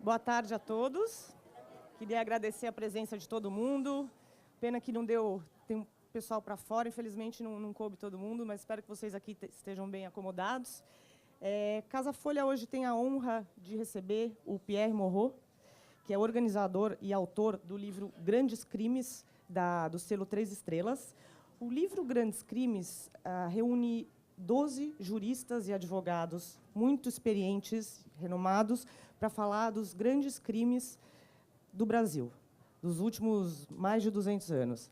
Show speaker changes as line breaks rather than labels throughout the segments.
Boa tarde a todos. Queria agradecer a presença de todo mundo. Pena que não deu, tem um pessoal para fora, infelizmente não coube todo mundo, mas espero que vocês aqui estejam bem acomodados. Casa Folha hoje tem a honra de receber o Pierre Morot, que é organizador e autor do livro Grandes Crimes, do selo 3 Estrelas. O livro Grandes Crimes reúne 12 juristas e advogados muito experientes, renomados, para falar dos grandes crimes do Brasil, dos últimos mais de 200 anos.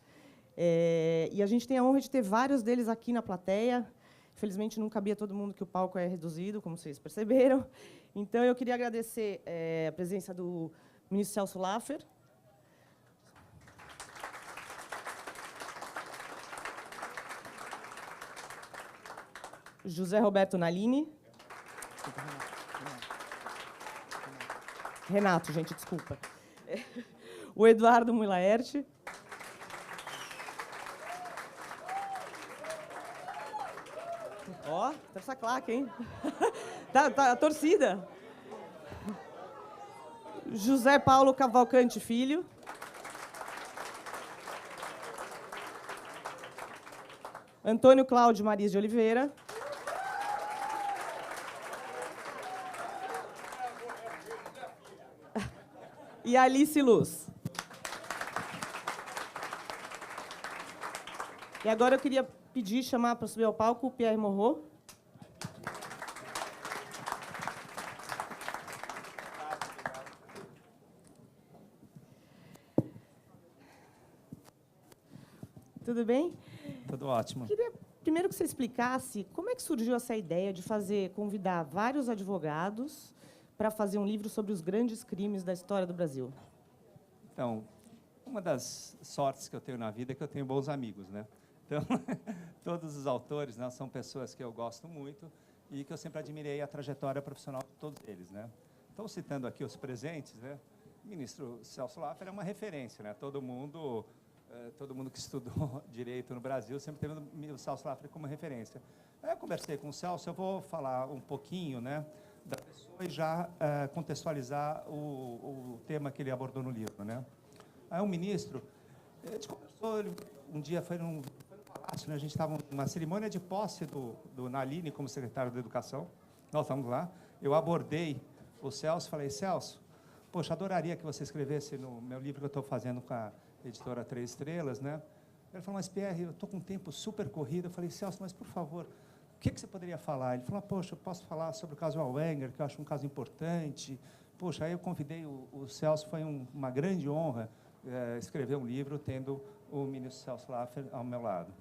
E a gente tem a honra de ter vários deles aqui na plateia. Infelizmente, não cabia todo mundo, que o palco é reduzido, como vocês perceberam. Então, eu queria agradecer a presença do ministro Celso Laffer, José Roberto Nalini. Renato, gente, desculpa. O Eduardo Mulaerte. Ó, tá essa claque, hein? Tá a torcida. José Paulo Cavalcante Filho. Antônio Cláudio Mariz de Oliveira. E Alice Luz. E agora eu queria chamar para subir ao palco o Pierre Morot. Tudo bem?
Tudo ótimo.
Queria primeiro que você explicasse como é que surgiu essa ideia de convidar vários advogados para fazer um livro sobre os grandes crimes da história do Brasil.
Então, uma das sortes que eu tenho na vida é que eu tenho bons amigos, né? Então, todos os autores, né, são pessoas que eu gosto muito e que eu sempre admirei a trajetória profissional de todos eles, né? Então, citando aqui os presentes, né, o ministro Celso Laffer é uma referência, né? Todo mundo que estudou direito no Brasil sempre teve o Celso Laffer como referência. Aí eu conversei com o Celso, eu vou falar um pouquinho, né, da pessoa e já contextualizar o tema que ele abordou no livro, né? Aí o ministro, a gente conversou, um dia foi num palácio, né? A gente estava numa cerimônia de posse do Nalini como secretário da Educação, nós estávamos lá, eu abordei o Celso, falei, Celso, poxa, adoraria que você escrevesse no meu livro que eu estou fazendo com a editora 3 Estrelas, né? Ele falou, mas Pierre, eu estou com um tempo super corrido. Eu falei, Celso, mas por favor, o que você poderia falar? Ele falou, poxa, eu posso falar sobre o caso Allwenger, que eu acho um caso importante. Poxa, aí eu convidei o Celso, foi uma grande honra escrever um livro tendo o ministro Celso Laffer ao meu lado.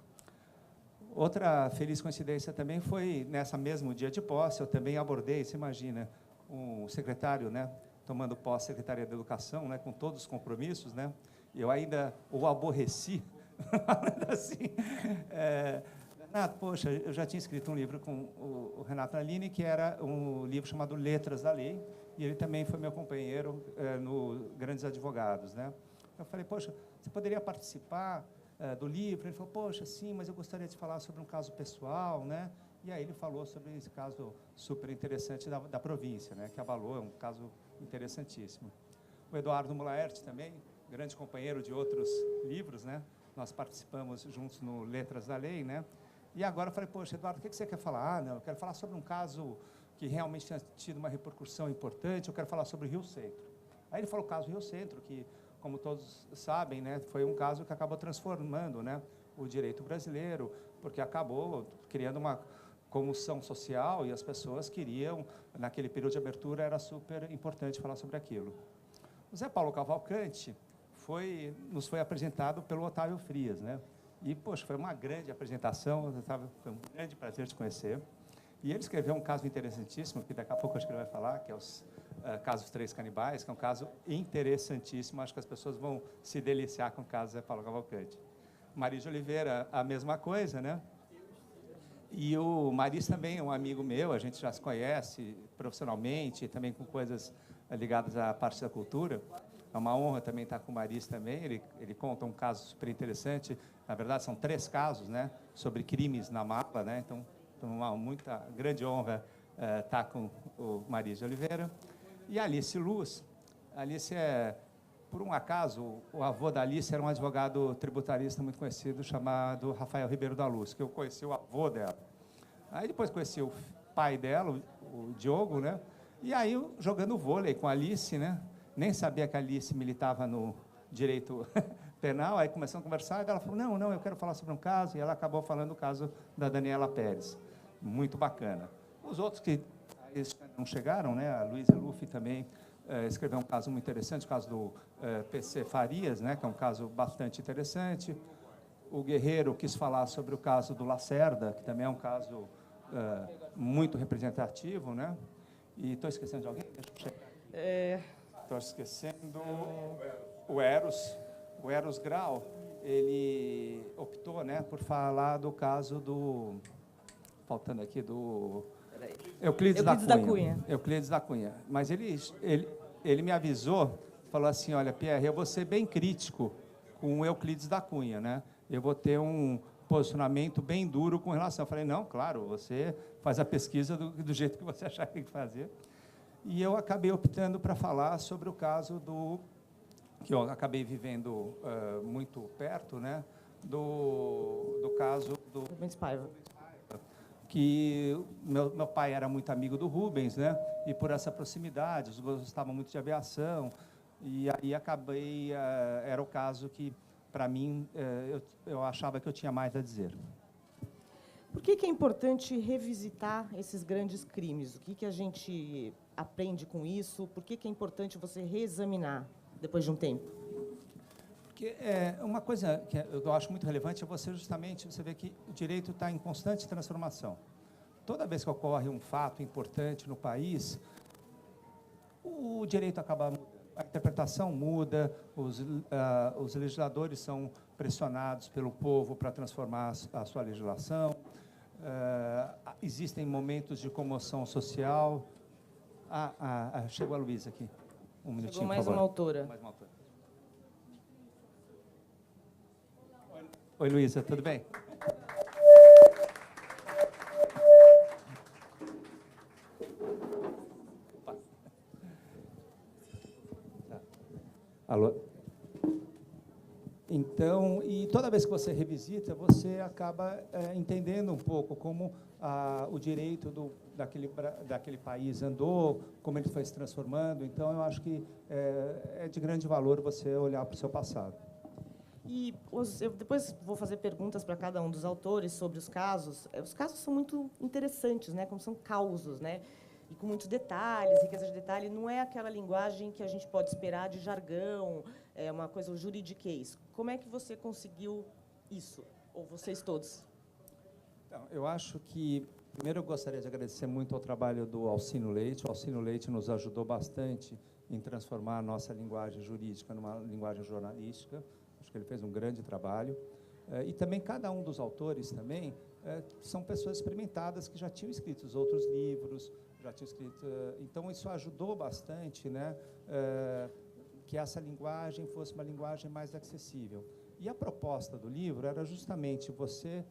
Outra feliz coincidência também foi, nessa mesmo dia de posse, eu também abordei, você imagina, um secretário, né, tomando posse, Secretaria da Educação, né, com todos os compromissos, né, eu ainda o aborreci, falando assim, Renato, poxa, eu já tinha escrito um livro com o Renato Nalini, que era um livro chamado Letras da Lei, e ele também foi meu companheiro no Grandes Advogados, né. Eu falei, poxa, você poderia participar do livro? Ele falou, poxa, sim, mas eu gostaria de falar sobre um caso pessoal, né? E aí ele falou sobre esse caso super interessante da província, né? Que abalou, é um caso interessantíssimo. O Eduardo Mulaerte também, grande companheiro de outros livros, né? Nós participamos juntos no Letras da Lei, né? E agora eu falei, poxa, Eduardo, o que você quer falar? Ah, não, eu quero falar sobre um caso que realmente tinha tido uma repercussão importante, eu quero falar sobre o Rio Centro. Aí ele falou o caso Rio Centro, que, como todos sabem, né, foi um caso que acabou transformando, né, o direito brasileiro, porque acabou criando uma comoção social e as pessoas queriam, naquele período de abertura, era super importante falar sobre aquilo. O Zé Paulo Cavalcante nos foi apresentado pelo Otávio Frias, né? E, poxa, foi uma grande apresentação, Otávio, foi um grande prazer te conhecer. E ele escreveu um caso interessantíssimo, que daqui a pouco acho que ele vai falar, que é os casos Três Canibais, que é um caso interessantíssimo, acho que as pessoas vão se deliciar com o caso Zé Paulo Cavalcante. Mariz de Oliveira, a mesma coisa, né? E o Mariz também é um amigo meu, a gente já se conhece profissionalmente, também com coisas ligadas à parte da cultura. É uma honra também estar com o Mariz também, ele conta um caso super interessante, na verdade são 3 casos, né, sobre crimes na mala, né, então uma grande honra estar com o Mariz de Oliveira. E a Alice Luz, Alice é, por um acaso, o avô da Alice era um advogado tributarista muito conhecido, chamado Rafael Ribeiro da Luz, que eu conheci o avô dela. Aí depois conheci o pai dela, o Diogo, né? E aí, jogando vôlei com a Alice, né? Nem sabia que a Alice militava no direito penal, aí começamos a conversar, e ela falou, não, eu quero falar sobre um caso, e ela acabou falando do caso da Daniela Pérez. Muito bacana. Os outros que não chegaram, né? A Luísa Luffy também escreveu um caso muito interessante, o caso do PC Farias, né? Que é um caso bastante interessante. O Guerreiro quis falar sobre o caso do Lacerda, que também é um caso muito representativo, né? E estou esquecendo de alguém? Deixa eu checar. Estou esquecendo o Eros. O Eros Grau, ele optou, né, por falar do caso do... Faltando aqui, do... Euclides da Cunha. Euclides da Cunha. Mas ele me avisou, falou assim, olha, Pierre, eu vou ser bem crítico com o Euclides da Cunha, né? Eu vou ter um posicionamento bem duro com relação. Eu falei, não, claro, você faz a pesquisa do jeito que você achar que tem que fazer. E eu acabei optando para falar sobre o caso que eu acabei vivendo muito perto, né, do caso do
Rubens Paiva.
Que meu pai era muito amigo do Rubens, né, e por essa proximidade, os dois gostavam muito de aviação, e aí acabei, era o caso que, para mim, eu achava que eu tinha mais a dizer.
Por que é importante revisitar esses grandes crimes? O que a gente aprende com isso? Por que é importante você reexaminar depois de um tempo?
Porque uma coisa que eu acho muito relevante é você ver que o direito está em constante transformação. Toda vez que ocorre um fato importante no país, o direito acaba mudando. A interpretação muda, os legisladores são pressionados pelo povo para transformar a sua legislação. Existem momentos de comoção social. Chegou a Luísa aqui. Um minutinho,
chegou mais
por favor.
Uma autora.
Mais uma autora. Oi, Luísa, tudo bem? Alô? Então, e toda vez que você revisita, você acaba entendendo um pouco como o direito daquele país andou, como ele foi se transformando. Então, eu acho que é de grande valor você olhar para o seu passado.
E eu depois vou fazer perguntas para cada um dos autores sobre os casos. Os casos são muito interessantes, né? Como são causos, né? E com muitos detalhes, riqueza de detalhe. Não é aquela linguagem que a gente pode esperar de jargão, é uma coisa juridiquês. Como é que você conseguiu isso? Ou vocês todos?
Então, eu acho que, primeiro, eu gostaria de agradecer muito ao trabalho do Alcino Leite. O Alcino Leite nos ajudou bastante em transformar a nossa linguagem jurídica numa linguagem jornalística. Acho que ele fez um grande trabalho. E também cada um dos autores também são pessoas experimentadas que já tinham escrito os outros livros, já tinham escrito. Então, isso ajudou bastante, né, que essa linguagem fosse uma linguagem mais acessível. E a proposta do livro era justamente você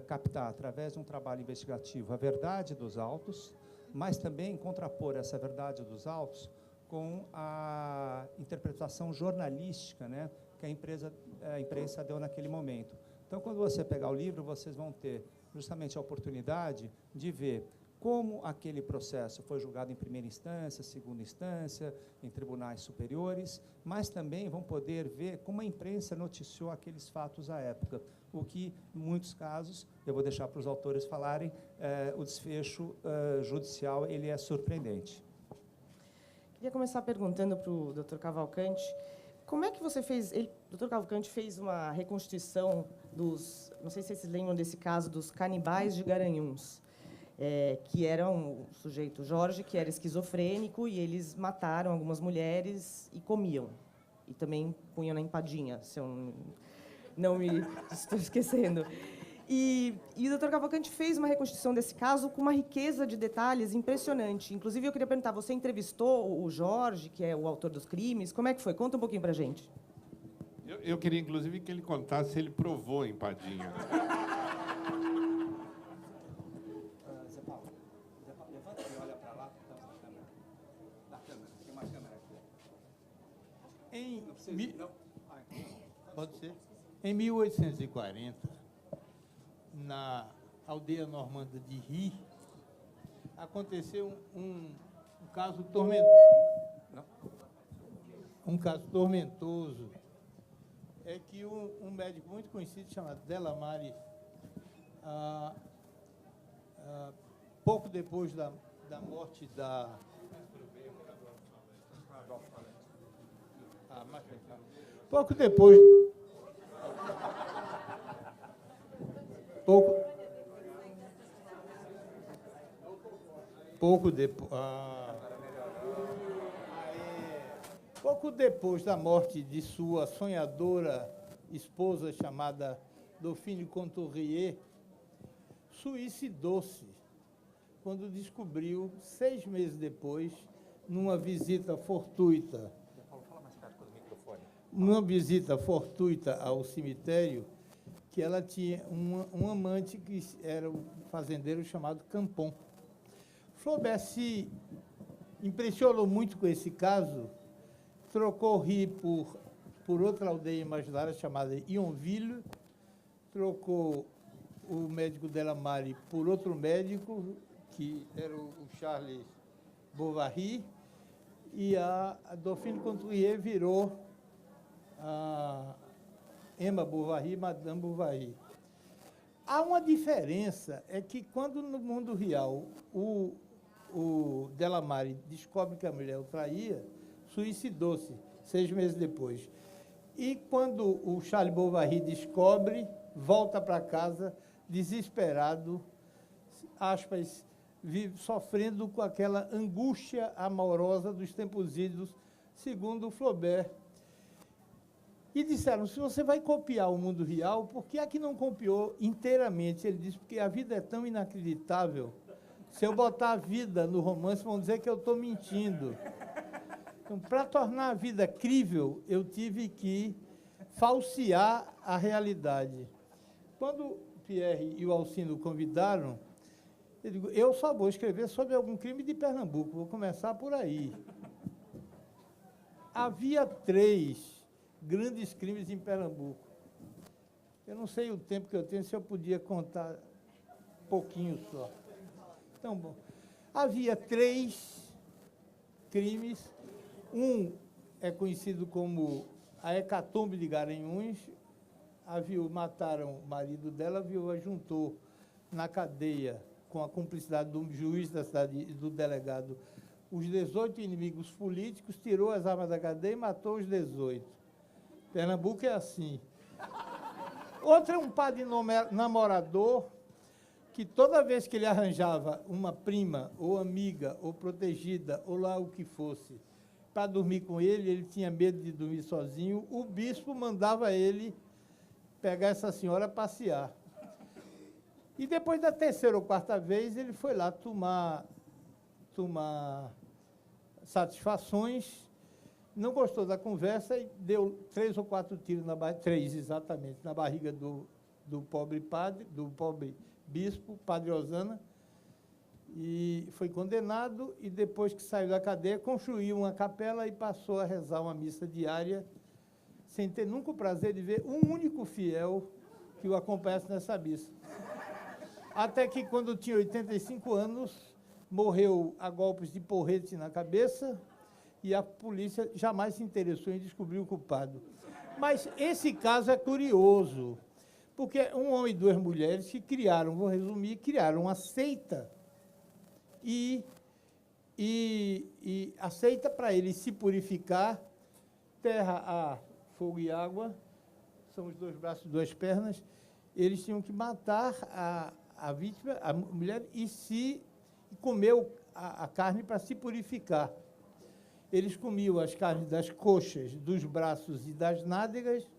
captar, através de um trabalho investigativo, a verdade dos autos, mas também contrapor essa verdade dos autos com a interpretação jornalística, né, que a imprensa deu naquele momento. Então, quando você pegar o livro, vocês vão ter justamente a oportunidade de ver como aquele processo foi julgado em primeira instância, segunda instância, em tribunais superiores, mas também vão poder ver como a imprensa noticiou aqueles fatos à época, o que, em muitos casos, eu vou deixar para os autores falarem, o desfecho judicial ele é surpreendente.
Queria começar perguntando para o Dr. Cavalcante, como é que você fez... O Dr. Cavalcante fez uma reconstituição dos... Não sei se vocês lembram desse caso dos canibais de Garanhuns, que era um sujeito, Jorge, que era esquizofrênico, e eles mataram algumas mulheres e comiam. E também punham na empadinha, se eu não me estou esquecendo. E o Dr. Cavalcante fez uma reconstituição desse caso com uma riqueza de detalhes impressionante. Inclusive, eu queria perguntar, você entrevistou o Jorge, que é o autor dos crimes? Como é que foi? Conta um pouquinho para a gente.
Eu queria, inclusive, que ele contasse se ele provou a empadinha.
Zé Paulo, levanta e olha para lá. Da câmera. Tem uma câmera aqui.
Pode ser? Em 1840, na aldeia normanda de Ry, aconteceu um caso tormentoso. Um caso tormentoso é que um médico muito conhecido chamado Delamare, pouco depois da morte da... Pouco depois... Pouco depois da morte de sua sonhadora esposa, chamada Dauphine Conturier, suicidou-se quando descobriu, 6 meses depois, numa visita fortuita ao cemitério, que ela tinha um amante que era um fazendeiro chamado Campon. Flaubert se impressionou muito com esse caso, trocou Ry por outra aldeia imaginária chamada Yonville, trocou o médico Delamare por outro médico, que era o Charles Bovary, e a Dauphine Conturier virou a Emma Bovary, Madame Bovary. Há uma diferença, é que quando no mundo real o Delamare descobre que a mulher o traía, suicidou-se 6 meses depois. E quando o Charles Bovary descobre, volta para casa desesperado, aspas, sofrendo com aquela angústia amorosa dos tempos idos, segundo Flaubert. E disseram, se você vai copiar o mundo real, por que é que não copiou inteiramente? Ele disse, porque a vida é tão inacreditável. Se eu botar a vida no romance, vão dizer que eu estou mentindo. Então, para tornar a vida crível, eu tive que falsear a realidade. Quando o Pierre e o Alcino convidaram, eu digo, eu só vou escrever sobre algum crime de Pernambuco, vou começar por aí. Havia 3 grandes crimes em Pernambuco. Eu não sei o tempo que eu tenho, se eu podia contar pouquinho só. Então, bom, havia 3 crimes. Um é conhecido como a hecatombe de Garanhuns. Mataram o marido dela, a viúva juntou na cadeia, com a cumplicidade do juiz da cidade e do delegado, os 18 inimigos políticos, tirou as armas da cadeia e matou os 18. Pernambuco é assim. Outro é um padre namorador, que toda vez que ele arranjava uma prima, ou amiga, ou protegida, ou lá o que fosse, para dormir com ele, ele tinha medo de dormir sozinho, o bispo mandava ele pegar essa senhora passear. E depois da 3ª ou 4ª vez, ele foi lá tomar satisfações, não gostou da conversa e deu 3 ou 4 tiros, 3 exatamente, na barriga do pobre padre, do pobre bispo, padre Osana, e foi condenado, e depois que saiu da cadeia, construiu uma capela e passou a rezar uma missa diária, sem ter nunca o prazer de ver um único fiel que o acompanhasse nessa missa. Até que, quando tinha 85 anos, morreu a golpes de porrete na cabeça, e a polícia jamais se interessou em descobrir o culpado. Mas esse caso é curioso, porque um homem e 2 mulheres que criaram, vou resumir, criaram uma seita, e a seita, para eles se purificar, terra, ar, fogo e água, são os 2 braços e 2 pernas, eles tinham que matar a vítima, a mulher, e comer a carne para se purificar. Eles comiam as carnes das coxas, dos braços e das nádegas,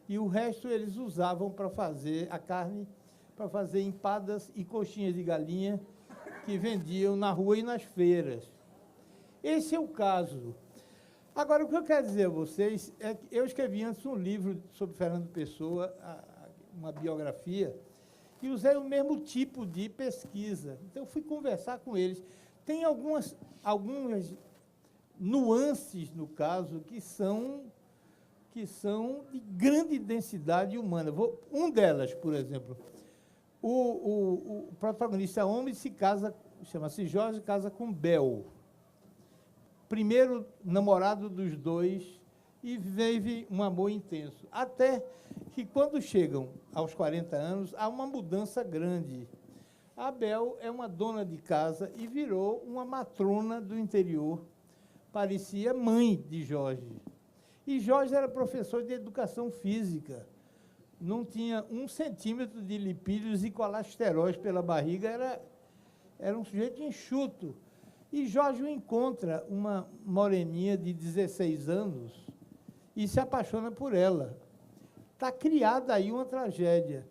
e o resto eles usavam para fazer a carne, para fazer empadas e coxinhas de galinha que vendiam na rua e nas feiras. Esse é o caso. Agora, o que eu quero dizer a vocês é que eu escrevi antes um livro sobre Fernando Pessoa, uma biografia, e usei o mesmo tipo de pesquisa. Então, eu fui conversar com eles. Tem algumas nuances no caso que são que são de grande densidade humana. Um delas, por exemplo, o protagonista homem se casa, chama-se Jorge, casa com Bel, primeiro namorado dos dois, e vive um amor intenso. Até que, quando chegam aos 40 anos, há uma mudança grande. A Bel é uma dona de casa e virou uma matrona do interior. Parecia mãe de Jorge. E Jorge era professor de educação física. Não tinha 1 centímetro de lipídios e colesteróis pela barriga, era um sujeito enxuto. E Jorge encontra uma moreninha de 16 anos e se apaixona por ela. Está criada aí uma tragédia.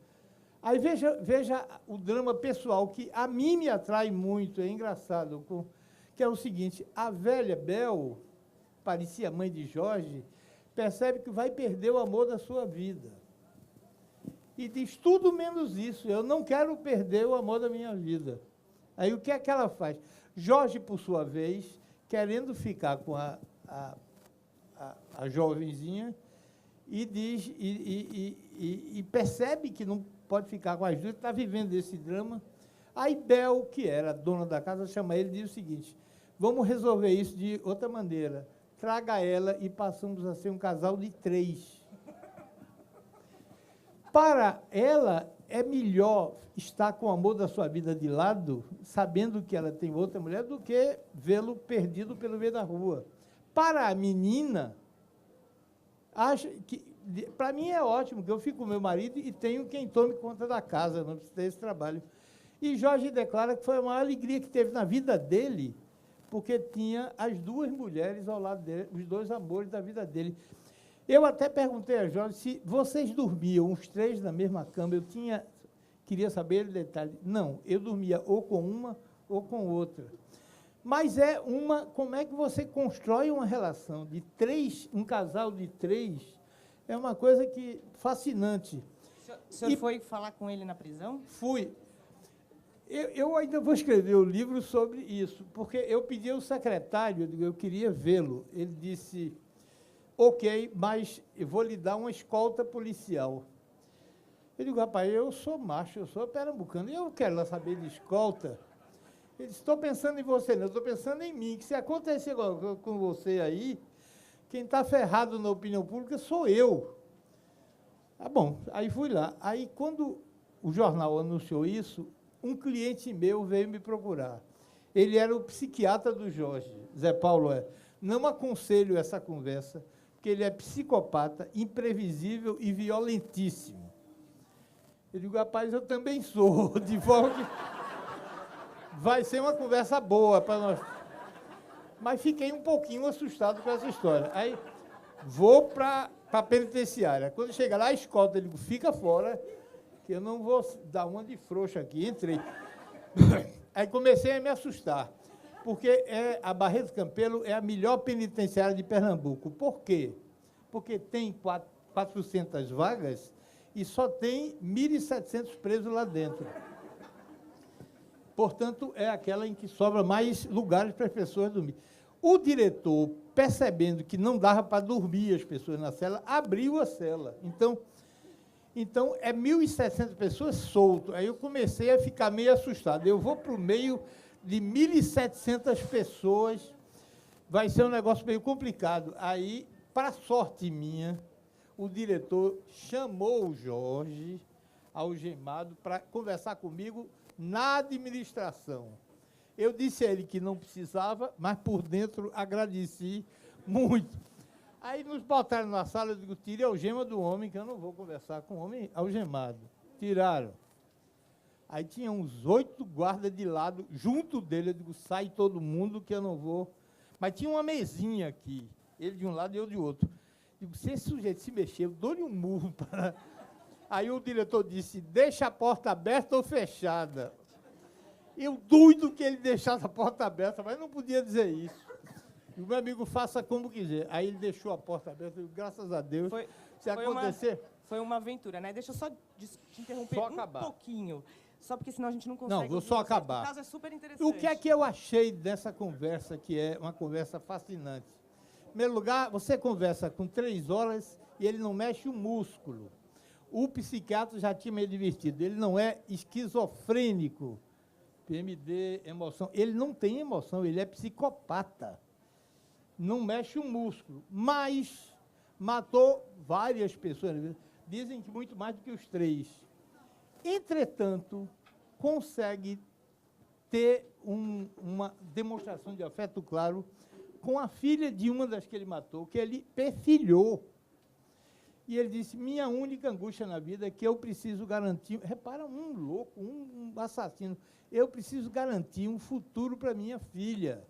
Aí veja o drama pessoal, que a mim me atrai muito, é engraçado, que é o seguinte: a velha Bel, parecia mãe de Jorge, percebe que vai perder o amor da sua vida. E diz tudo menos isso: eu não quero perder o amor da minha vida. Aí o que é que ela faz? Jorge, por sua vez, querendo ficar com a jovenzinha, e diz e percebe que não pode ficar com as duas, está vivendo esse drama. Aí Bel, que era dona da casa, chama ele e diz o seguinte: vamos resolver isso de outra maneira. Traga ela e passamos a ser um casal de 3. Para ela, é melhor estar com o amor da sua vida de lado, sabendo que ela tem outra mulher, do que vê-lo perdido pelo meio da rua. Para a menina, acho que, para mim é ótimo, que eu fico com meu marido e tenho quem tome conta da casa, não preciso ter esse trabalho. E Jorge declara que foi a maior alegria que teve na vida dele, porque tinha as 2 mulheres ao lado dele, os 2 amores da vida dele. Eu até perguntei a Jorge se vocês dormiam os 3 na mesma cama. Queria saber o detalhe. Não, eu dormia ou com uma ou com outra. Mas como é que você constrói uma relação de 3, um casal de 3, é uma coisa fascinante.
O senhor foi falar com ele na prisão?
Fui. Eu ainda vou escrever o livro sobre isso, porque eu pedi ao secretário, eu queria vê-lo. Ele disse: ok, mas eu vou lhe dar uma escolta policial. Eu digo: rapaz, eu sou macho, eu sou pernambucano, e eu quero lá saber de escolta. Ele disse: estou pensando em você, não, estou pensando em mim, que se acontecer com você aí, quem está ferrado na opinião pública sou eu. Ah, bom, aí fui lá. Aí, quando o jornal anunciou isso, um cliente meu veio me procurar. Ele era o psiquiatra do Jorge. Zé Paulo, não aconselho essa conversa, porque ele é psicopata, imprevisível e violentíssimo. Eu digo: rapaz, eu também sou, de forma que vai ser uma conversa boa para nós. Mas fiquei um pouquinho assustado com essa história. Aí vou para a penitenciária. Quando chega lá, a escolta, eu digo: fica fora, que eu não vou dar uma de frouxa aqui. Entrei. Aí comecei a me assustar, porque a Barreto Campelo é a melhor penitenciária de Pernambuco. Por quê? Porque tem 400 vagas e só tem 1.700 presos lá dentro. Portanto, é aquela em que sobra mais lugares para as pessoas dormir. O diretor, percebendo que não dava para dormir as pessoas na cela, abriu a cela. Então 1.700 pessoas soltas. Aí eu comecei a ficar meio assustado. Eu vou para o meio de 1.700 pessoas, vai ser um negócio meio complicado. Aí, para sorte minha, o diretor chamou o Jorge, algemado, para conversar comigo na administração. Eu disse a ele que não precisava, mas por dentro agradeci muito. Aí nos botaram na sala, eu digo: tire a algema do homem, que eu não vou conversar com o homem algemado. Tiraram. Aí tinha uns 8 guardas de lado, junto dele. Eu digo: sai todo mundo, que eu não vou. Mas tinha uma mesinha aqui, ele de um lado e eu de outro. Eu digo: se esse sujeito se mexer, eu dou-lhe um murro. Aí o diretor disse: deixa a porta aberta ou fechada. Eu doido que ele deixasse a porta aberta, mas não podia dizer isso. E o meu amigo: faça como quiser. Aí ele deixou a porta aberta, eu digo: graças a Deus. Se acontecer...
Foi uma aventura, né? Deixa eu só te interromper pouquinho, só porque senão a gente não consegue...
Não, vou só acabar.
O caso é super interessante.
O que é que eu achei dessa conversa, que é uma conversa fascinante? Em primeiro lugar, você conversa com 3 horas e ele não mexe o músculo. O psiquiatra já tinha me advertido, ele não é esquizofrênico. PMD, emoção. Ele não tem emoção, ele é psicopata. Não mexe o músculo, mas matou várias pessoas. Dizem que muito mais do que os 3. Entretanto, consegue ter uma demonstração de afeto claro com a filha de uma das que ele matou, que ele perfilhou. E ele disse, minha única angústia na vida é que eu preciso garantir... Repara, um louco, um assassino. Eu preciso garantir um futuro para minha filha.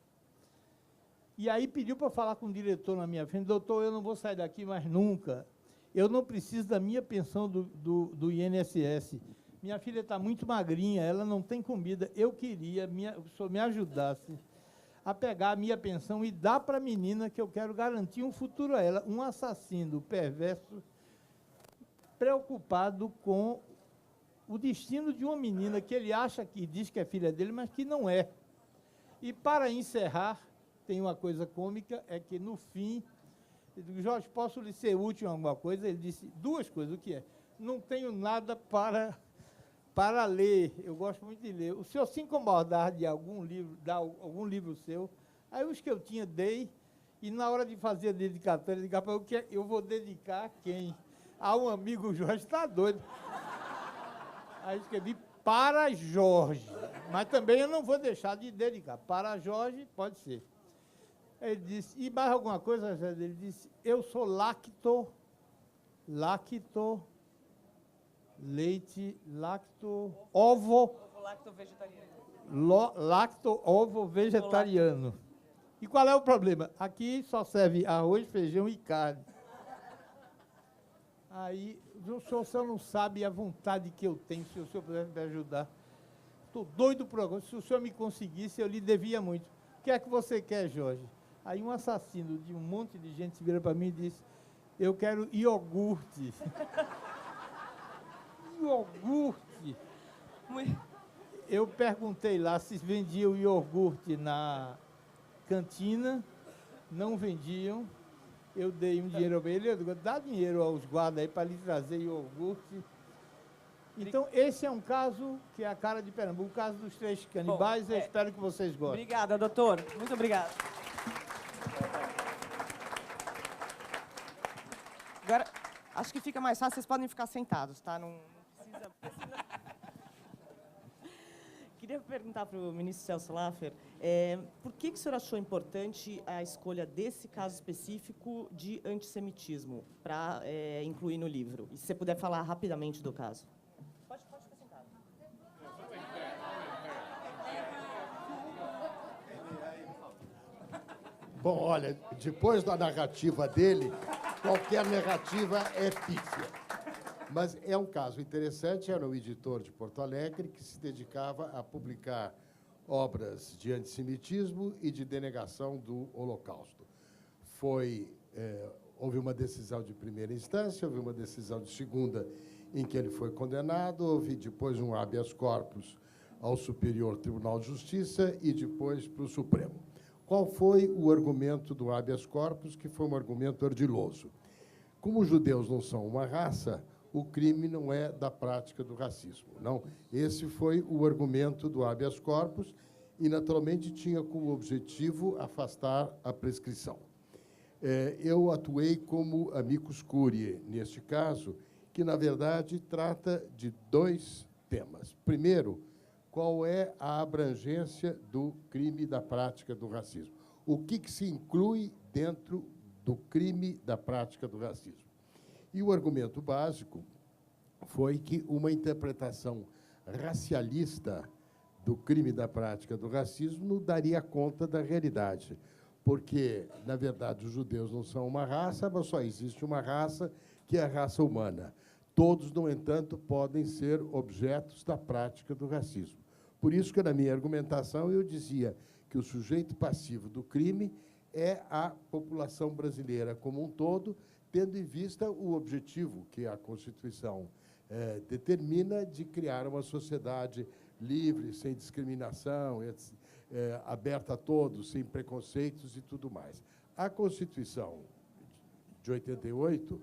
E aí pediu para falar com o diretor na minha frente, doutor, eu não vou sair daqui mais nunca. Eu não preciso da minha pensão do INSS. Minha filha está muito magrinha, ela não tem comida. Eu queria que o senhor me ajudasse a pegar a minha pensão e dar para a menina, que eu quero garantir um futuro a ela. Um assassino perverso, preocupado com o destino de uma menina que ele acha que diz que é filha dele, mas que não é. E, para encerrar, tem uma coisa cômica, é que, no fim, eu digo, Jorge, posso lhe ser útil em alguma coisa? Ele disse 2 coisas. O que é? Não tenho nada para ler, eu gosto muito de ler. O senhor se incomodar de algum livro, dar algum livro seu, aí os que eu tinha, dei, e na hora de fazer a dedicatória, eu vou dedicar a quem? A um amigo Jorge, está doido. Aí eu escrevi para Jorge, mas também eu não vou deixar de dedicar. Para Jorge, pode ser. Ele disse, e mais alguma coisa, ele disse, eu sou leite, ovo vegetariano. E qual é o problema? Aqui só serve arroz, feijão e carne. Aí, o senhor não sabe a vontade que eu tenho, se o senhor pudesse me ajudar. Estou doido por agora. Se o senhor me conseguisse, eu lhe devia muito. O que é que você quer, Jorge? Aí um assassino de um monte de gente se vira para mim e disse, eu quero iogurte. Iogurte. Eu perguntei lá se vendiam iogurte na cantina, não vendiam. Eu dei um dinheiro para ele, eu digo, dá dinheiro aos guardas aí para lhe trazer iogurte. Então, esse é um caso que é a cara de Pernambuco, o caso dos 3 canibais. Eu espero que vocês gostem.
Obrigada, doutor. Muito obrigado. Agora, acho que fica mais fácil, vocês podem ficar sentados, tá? Não precisa... Queria perguntar para o ministro Celso Laffer, por que o senhor achou importante a escolha desse caso específico de antissemitismo para incluir no livro? E se você puder falar rapidamente do caso. Pode ficar sentado.
Bom, olha, depois da narrativa dele, qualquer narrativa é pífia. Mas é um caso interessante, era um editor de Porto Alegre que se dedicava a publicar obras de antissemitismo e de denegação do Holocausto. Houve uma decisão de primeira instância, houve uma decisão de segunda em que ele foi condenado, houve depois um habeas corpus ao Superior Tribunal de Justiça e depois para o Supremo. Qual foi o argumento do habeas corpus, que foi um argumento ardiloso? Como os judeus não são uma raça, o crime não é da prática do racismo. Não, esse foi o argumento do habeas corpus e, naturalmente, tinha como objetivo afastar a prescrição. Eu atuei como amicus curiae, neste caso, que, na verdade, trata de 2 temas. Primeiro, qual é a abrangência do crime da prática do racismo? O que se inclui dentro do crime da prática do racismo? E o argumento básico foi que uma interpretação racialista do crime da prática do racismo não daria conta da realidade, porque, na verdade, os judeus não são uma raça, mas só existe uma raça, que é a raça humana. Todos, no entanto, podem ser objetos da prática do racismo. Por isso que, na minha argumentação, eu dizia que o sujeito passivo do crime é a população brasileira como um todo, tendo em vista o objetivo que a Constituição determina de criar uma sociedade livre, sem discriminação, aberta a todos, sem preconceitos e tudo mais. A Constituição de 88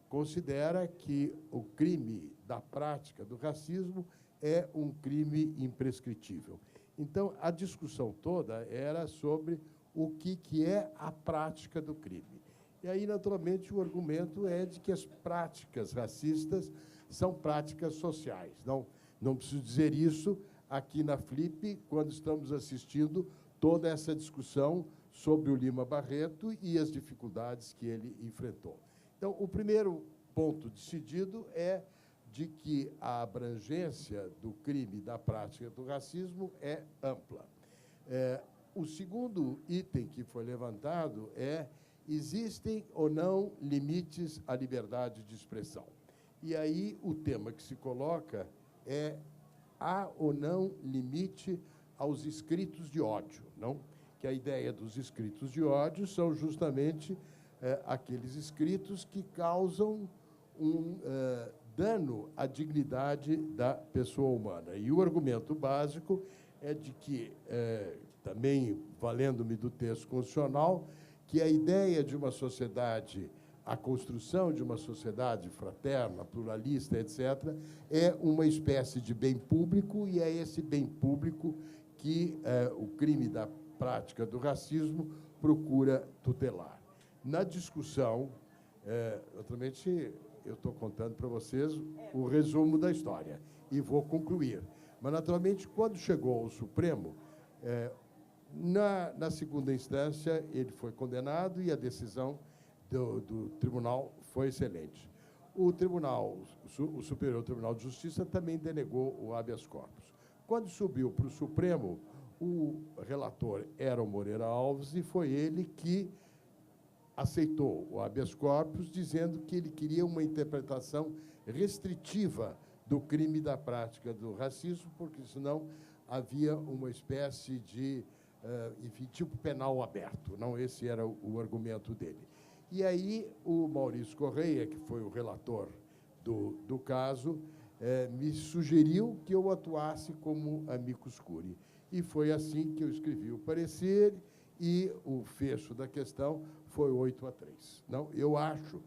considera que o crime da prática do racismo é um crime imprescritível. Então, a discussão toda era sobre o que é a prática do crime. E aí, naturalmente, o argumento é de que as práticas racistas são práticas sociais. Não preciso dizer isso aqui na Flip, quando estamos assistindo toda essa discussão sobre o Lima Barreto e as dificuldades que ele enfrentou. Então, o primeiro ponto decidido é de que a abrangência do crime da prática do racismo é ampla. O segundo item que foi levantado é: existem ou não limites à liberdade de expressão? E aí o tema que se coloca é: há ou não limite aos escritos de ódio? Não? Que a ideia dos escritos de ódio são justamente aqueles escritos que causam um dano à dignidade da pessoa humana. E o argumento básico é de que, também valendo-me do texto constitucional, que a ideia de uma sociedade, a construção de uma sociedade fraterna, pluralista, etc., é uma espécie de bem público, e é esse bem público que o crime da prática do racismo procura tutelar. Na discussão, naturalmente, eu estou contando para vocês o resumo da história e vou concluir. Mas, naturalmente, quando chegou ao Supremo, na segunda instância, ele foi condenado e a decisão do tribunal foi excelente. O Superior Tribunal de Justiça também denegou o habeas corpus. Quando subiu para o Supremo, o relator era o Moreira Alves e foi ele que aceitou o habeas corpus, dizendo que ele queria uma interpretação restritiva do crime da prática do racismo, porque senão havia uma espécie de, enfim, tipo penal aberto. Não, esse era o argumento dele. E aí o Maurício Correia, que foi o relator do caso, me sugeriu que eu atuasse como amicus curiae. E foi assim que eu escrevi o parecer, e o fecho da questão foi 8-3. Não, eu acho,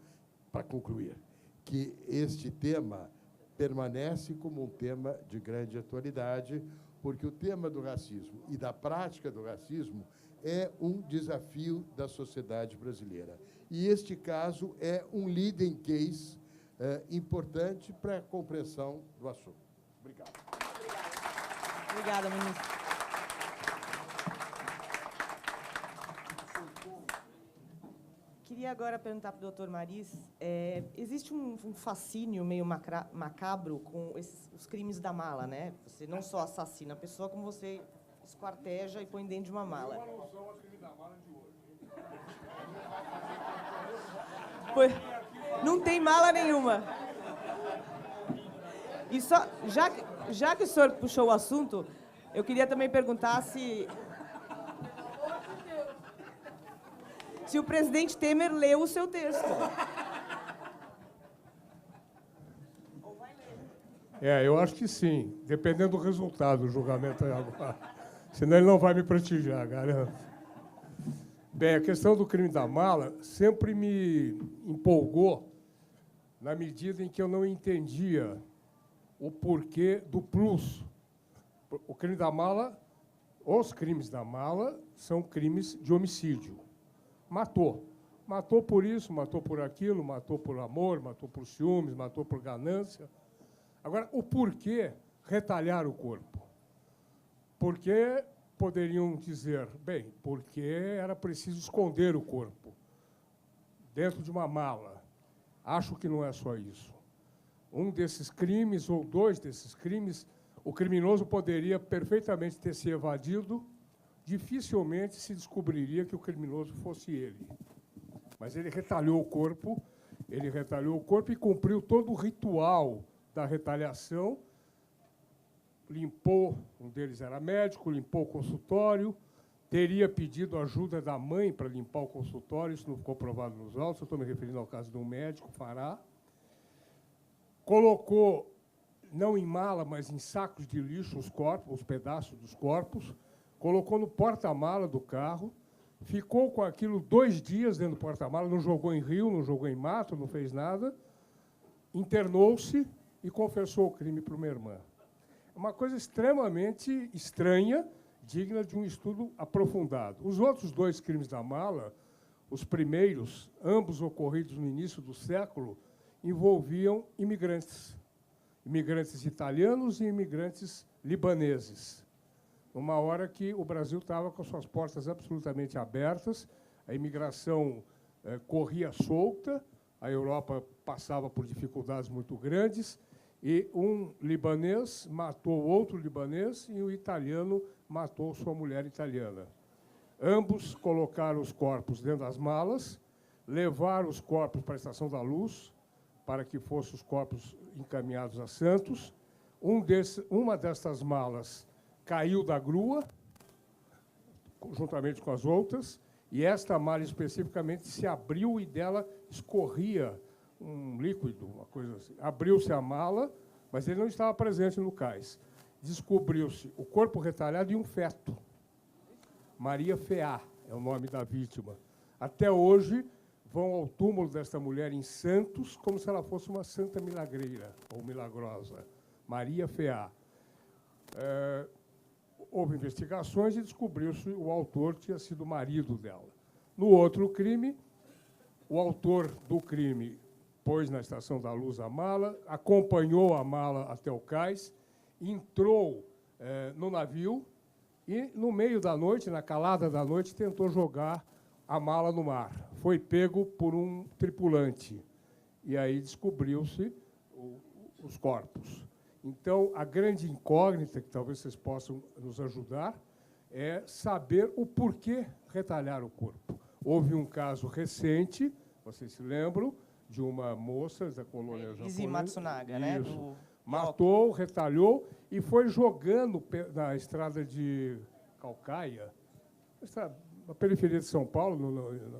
para concluir, que este tema permanece como um tema de grande atualidade, porque o tema do racismo e da prática do racismo é um desafio da sociedade brasileira. E este caso é um leading case importante para a compreensão do assunto. Obrigado.
Obrigada, ministro. Queria agora perguntar para o doutor Maris, existe um fascínio meio macabro com os crimes da mala, né? Você não só assassina a pessoa, como você esquarteja e põe dentro de uma mala. Uma alusão ao crime da mala de hoje. Não tem mala nenhuma. E só, já que o senhor puxou o assunto, eu queria também perguntar se o presidente Temer leu o seu texto.
Eu acho que sim, dependendo do resultado do julgamento agora. Senão ele não vai me prestigiar, garanto. Bem, a questão do crime da mala sempre me empolgou na medida em que eu não entendia o porquê do plus. O crime da mala, os crimes da mala são crimes de homicídio. Matou. Matou por isso, matou por aquilo, matou por amor, matou por ciúmes, matou por ganância. Agora, o porquê retalhar o corpo? Porque poderiam dizer, bem, porque era preciso esconder o corpo dentro de uma mala. Acho que não é só isso. Um desses crimes, ou dois desses crimes, o criminoso poderia perfeitamente ter se evadido, dificilmente se descobriria que o criminoso fosse ele. Mas ele retalhou o corpo e cumpriu todo o ritual da retaliação, limpou, um deles era médico, limpou o consultório, teria pedido ajuda da mãe para limpar o consultório, isso não ficou provado nos autos, eu estou me referindo ao caso de um médico, Fará. Colocou, não em mala, mas em sacos de lixo, os pedaços dos corpos, colocou no porta-mala do carro, ficou com aquilo 2 dias dentro do porta-malas, não jogou em rio, não jogou em mato, não fez nada, internou-se e confessou o crime para uma irmã. É uma coisa extremamente estranha, digna de um estudo aprofundado. Os outros 2 crimes da mala, os primeiros, ambos ocorridos no início do século, envolviam imigrantes. Imigrantes italianos e imigrantes libaneses. Numa hora que o Brasil estava com suas portas absolutamente abertas, a imigração corria solta, a Europa passava por dificuldades muito grandes, e um libanês matou outro libanês e o italiano matou sua mulher italiana. Ambos colocaram os corpos dentro das malas, levaram os corpos para a Estação da Luz, para que fossem os corpos encaminhados a Santos. Uma dessas malas caiu da grua, juntamente com as outras, e esta mala especificamente se abriu e dela escorria um líquido, uma coisa assim. Abriu-se a mala, mas ele não estava presente no cais. Descobriu-se o corpo retalhado e um feto. Maria Feá é o nome da vítima. Até hoje, vão ao túmulo desta mulher em Santos como se ela fosse uma santa milagreira, ou milagrosa. Maria Feá. Houve investigações e descobriu-se o autor tinha sido o marido dela. No outro crime, o autor do crime pôs na Estação da Luz a mala, acompanhou a mala até o cais, entrou no navio e, no meio da noite, na calada da noite, tentou jogar a mala no mar. Foi pego por um tripulante. E aí descobriu-se os corpos. Então, a grande incógnita, que talvez vocês possam nos ajudar, é saber o porquê retalhar o corpo. Houve um caso recente, vocês se lembram, de uma moça da colônia japonesa.
Izzy Matsunaga, né?
Isso. Matou, retalhou e foi jogando na estrada de Calcaia, na periferia de São Paulo,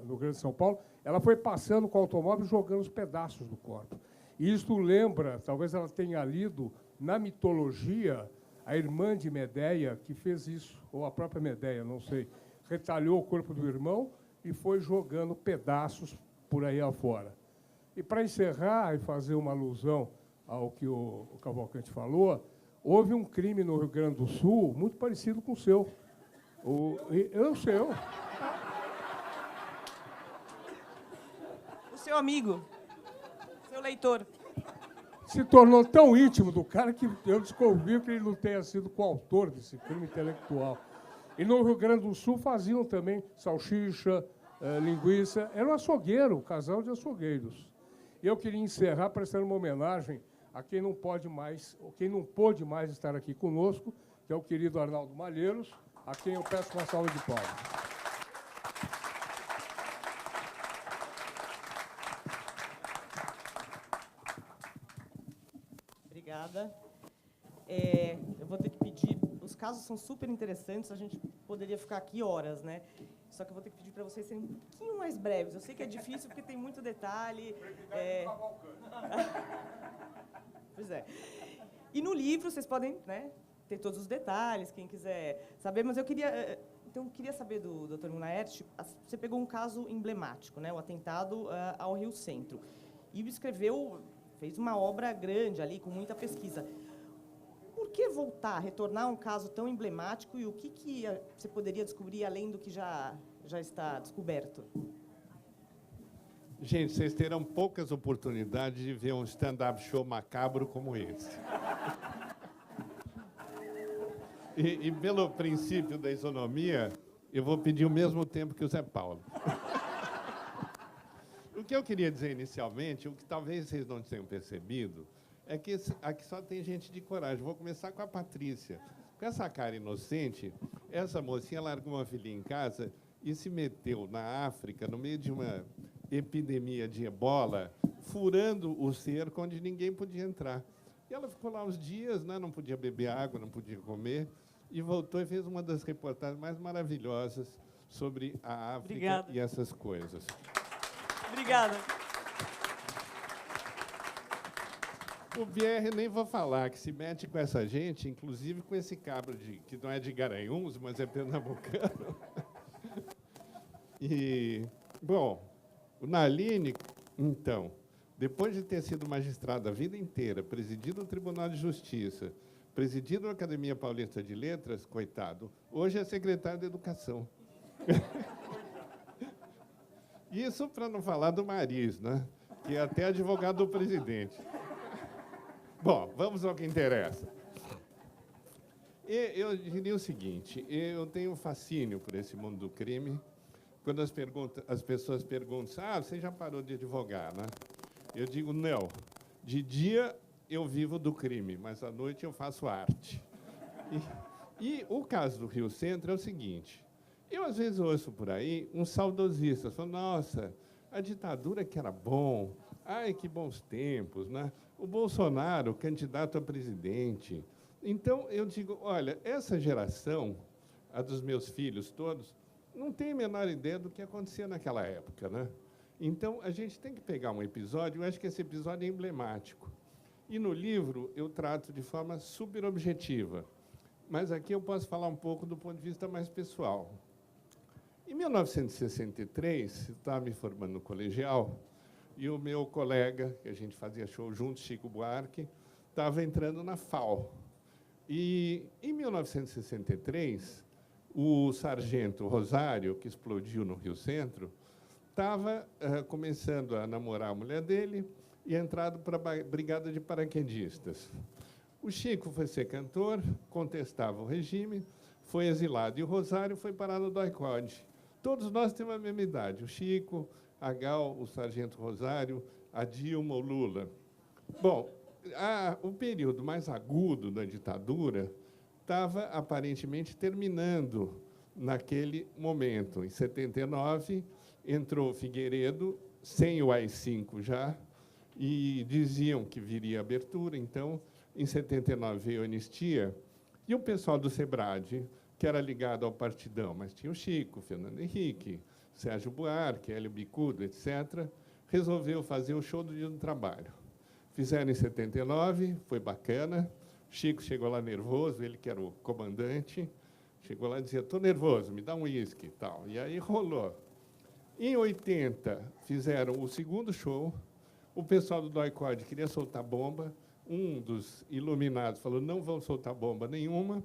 no Grande São Paulo, ela foi passando com o automóvel jogando os pedaços do corpo. E isso lembra, talvez ela tenha lido, na mitologia, a irmã de Medeia que fez isso, ou a própria Medeia, não sei, retalhou o corpo do irmão e foi jogando pedaços por aí afora. E, para encerrar e fazer uma alusão ao que o Cavalcante falou, houve um crime no Rio Grande do Sul muito parecido com o seu. O seu.
O seu amigo, seu leitor.
Se tornou tão íntimo do cara que eu descobri que ele não tenha sido coautor desse crime intelectual. E no Rio Grande do Sul faziam também salsicha, linguiça. Era um açougueiro, um casal de açougueiros. E eu queria encerrar prestando uma homenagem a quem não pode mais, ou quem não pôde mais estar aqui conosco, que é o querido Arnaldo Malheiros, a quem eu peço uma salva de palmas.
Obrigada. Eu vou ter que pedir, os casos são super interessantes, a gente poderia ficar aqui horas, né? Só que eu vou ter que pedir para vocês serem um pouquinho mais breves. Eu sei que é difícil porque tem muito detalhe. Pois é. E no livro vocês podem, né, ter todos os detalhes, quem quiser saber, mas eu queria saber do Dr. Munaert, você pegou um caso emblemático, né, o atentado ao Rio Centro, e fez uma obra grande ali, com muita pesquisa. Por que retornar a um caso tão emblemático e o que você poderia descobrir além do que já está descoberto?
Gente, vocês terão poucas oportunidades de ver um stand-up show macabro como esse. E pelo princípio da isonomia, eu vou pedir o mesmo tempo que o Zé Paulo. O que eu queria dizer inicialmente, o que talvez vocês não tenham percebido, é que aqui só tem gente de coragem. Vou começar com a Patrícia. Com essa cara inocente, essa mocinha largou uma filhinha em casa e se meteu na África, no meio de uma epidemia de ebola, furando o cerco onde ninguém podia entrar. E ela ficou lá uns dias, né, não podia beber água, não podia comer, e voltou e fez uma das reportagens mais maravilhosas sobre a África. Obrigada. E essas coisas.
Obrigada.
O Bierre, nem vou falar, que se mete com essa gente, inclusive com esse cabra que não é de Garanhuns, mas é pernambucano. Bom, o Nalini, então, depois de ter sido magistrado a vida inteira, presidido o Tribunal de Justiça, presidido a Academia Paulista de Letras, coitado, hoje é secretário de Educação. Isso para não falar do Maris, né? Que é até advogado do presidente. Bom, vamos ao que interessa. Eu diria o seguinte, eu tenho um fascínio por esse mundo do crime. Quando as pessoas perguntam, você já parou de advogar, né? Eu digo, não. De dia eu vivo do crime, mas à noite eu faço arte. E o caso do Rio Centro é o seguinte, eu às vezes ouço por aí uns saudosistas falando, nossa, a ditadura que era bom, ai, que bons tempos, né? O Bolsonaro, candidato a presidente. Então, eu digo, olha, essa geração, a dos meus filhos todos, não tem a menor ideia do que acontecia naquela época, né? Então, a gente tem que pegar um episódio, eu acho que esse episódio é emblemático. E no livro eu trato de forma super objetiva, mas aqui eu posso falar um pouco do ponto de vista mais pessoal. Em 1963, eu estava me formando no colegial, e o meu colega, que a gente fazia show junto, Chico Buarque, estava entrando na FAO. E, em 1963, o sargento Rosário, que explodiu no Rio Centro, estava começando a namorar a mulher dele e entrado para a brigada de paraquedistas. O Chico foi ser cantor, contestava o regime, foi exilado, e o Rosário foi parar no DOI-CODE. Todos nós temos a mesma idade, o Chico, a Gal, o sargento Rosário, a Dilma, o Lula. Bom, o período mais agudo da ditadura estava, aparentemente, terminando naquele momento. Em 79, entrou Figueiredo, sem o AI-5 já, e diziam que viria a abertura. Então, em 79, veio a anistia, e o pessoal do SEBRAD, que era ligado ao Partidão, mas tinha o Chico, Fernando Henrique, Sérgio Buarque, Hélio Bicudo, etc., resolveu fazer o show do Dia do Trabalho. Fizeram em 79, foi bacana. Chico chegou lá nervoso, ele que era o comandante, chegou lá e dizia, estou nervoso, me dá um uísque e tal. E aí rolou. Em 80, fizeram o segundo show, o pessoal do DOI-CODE queria soltar bomba, um dos iluminados falou, não vão soltar bomba nenhuma,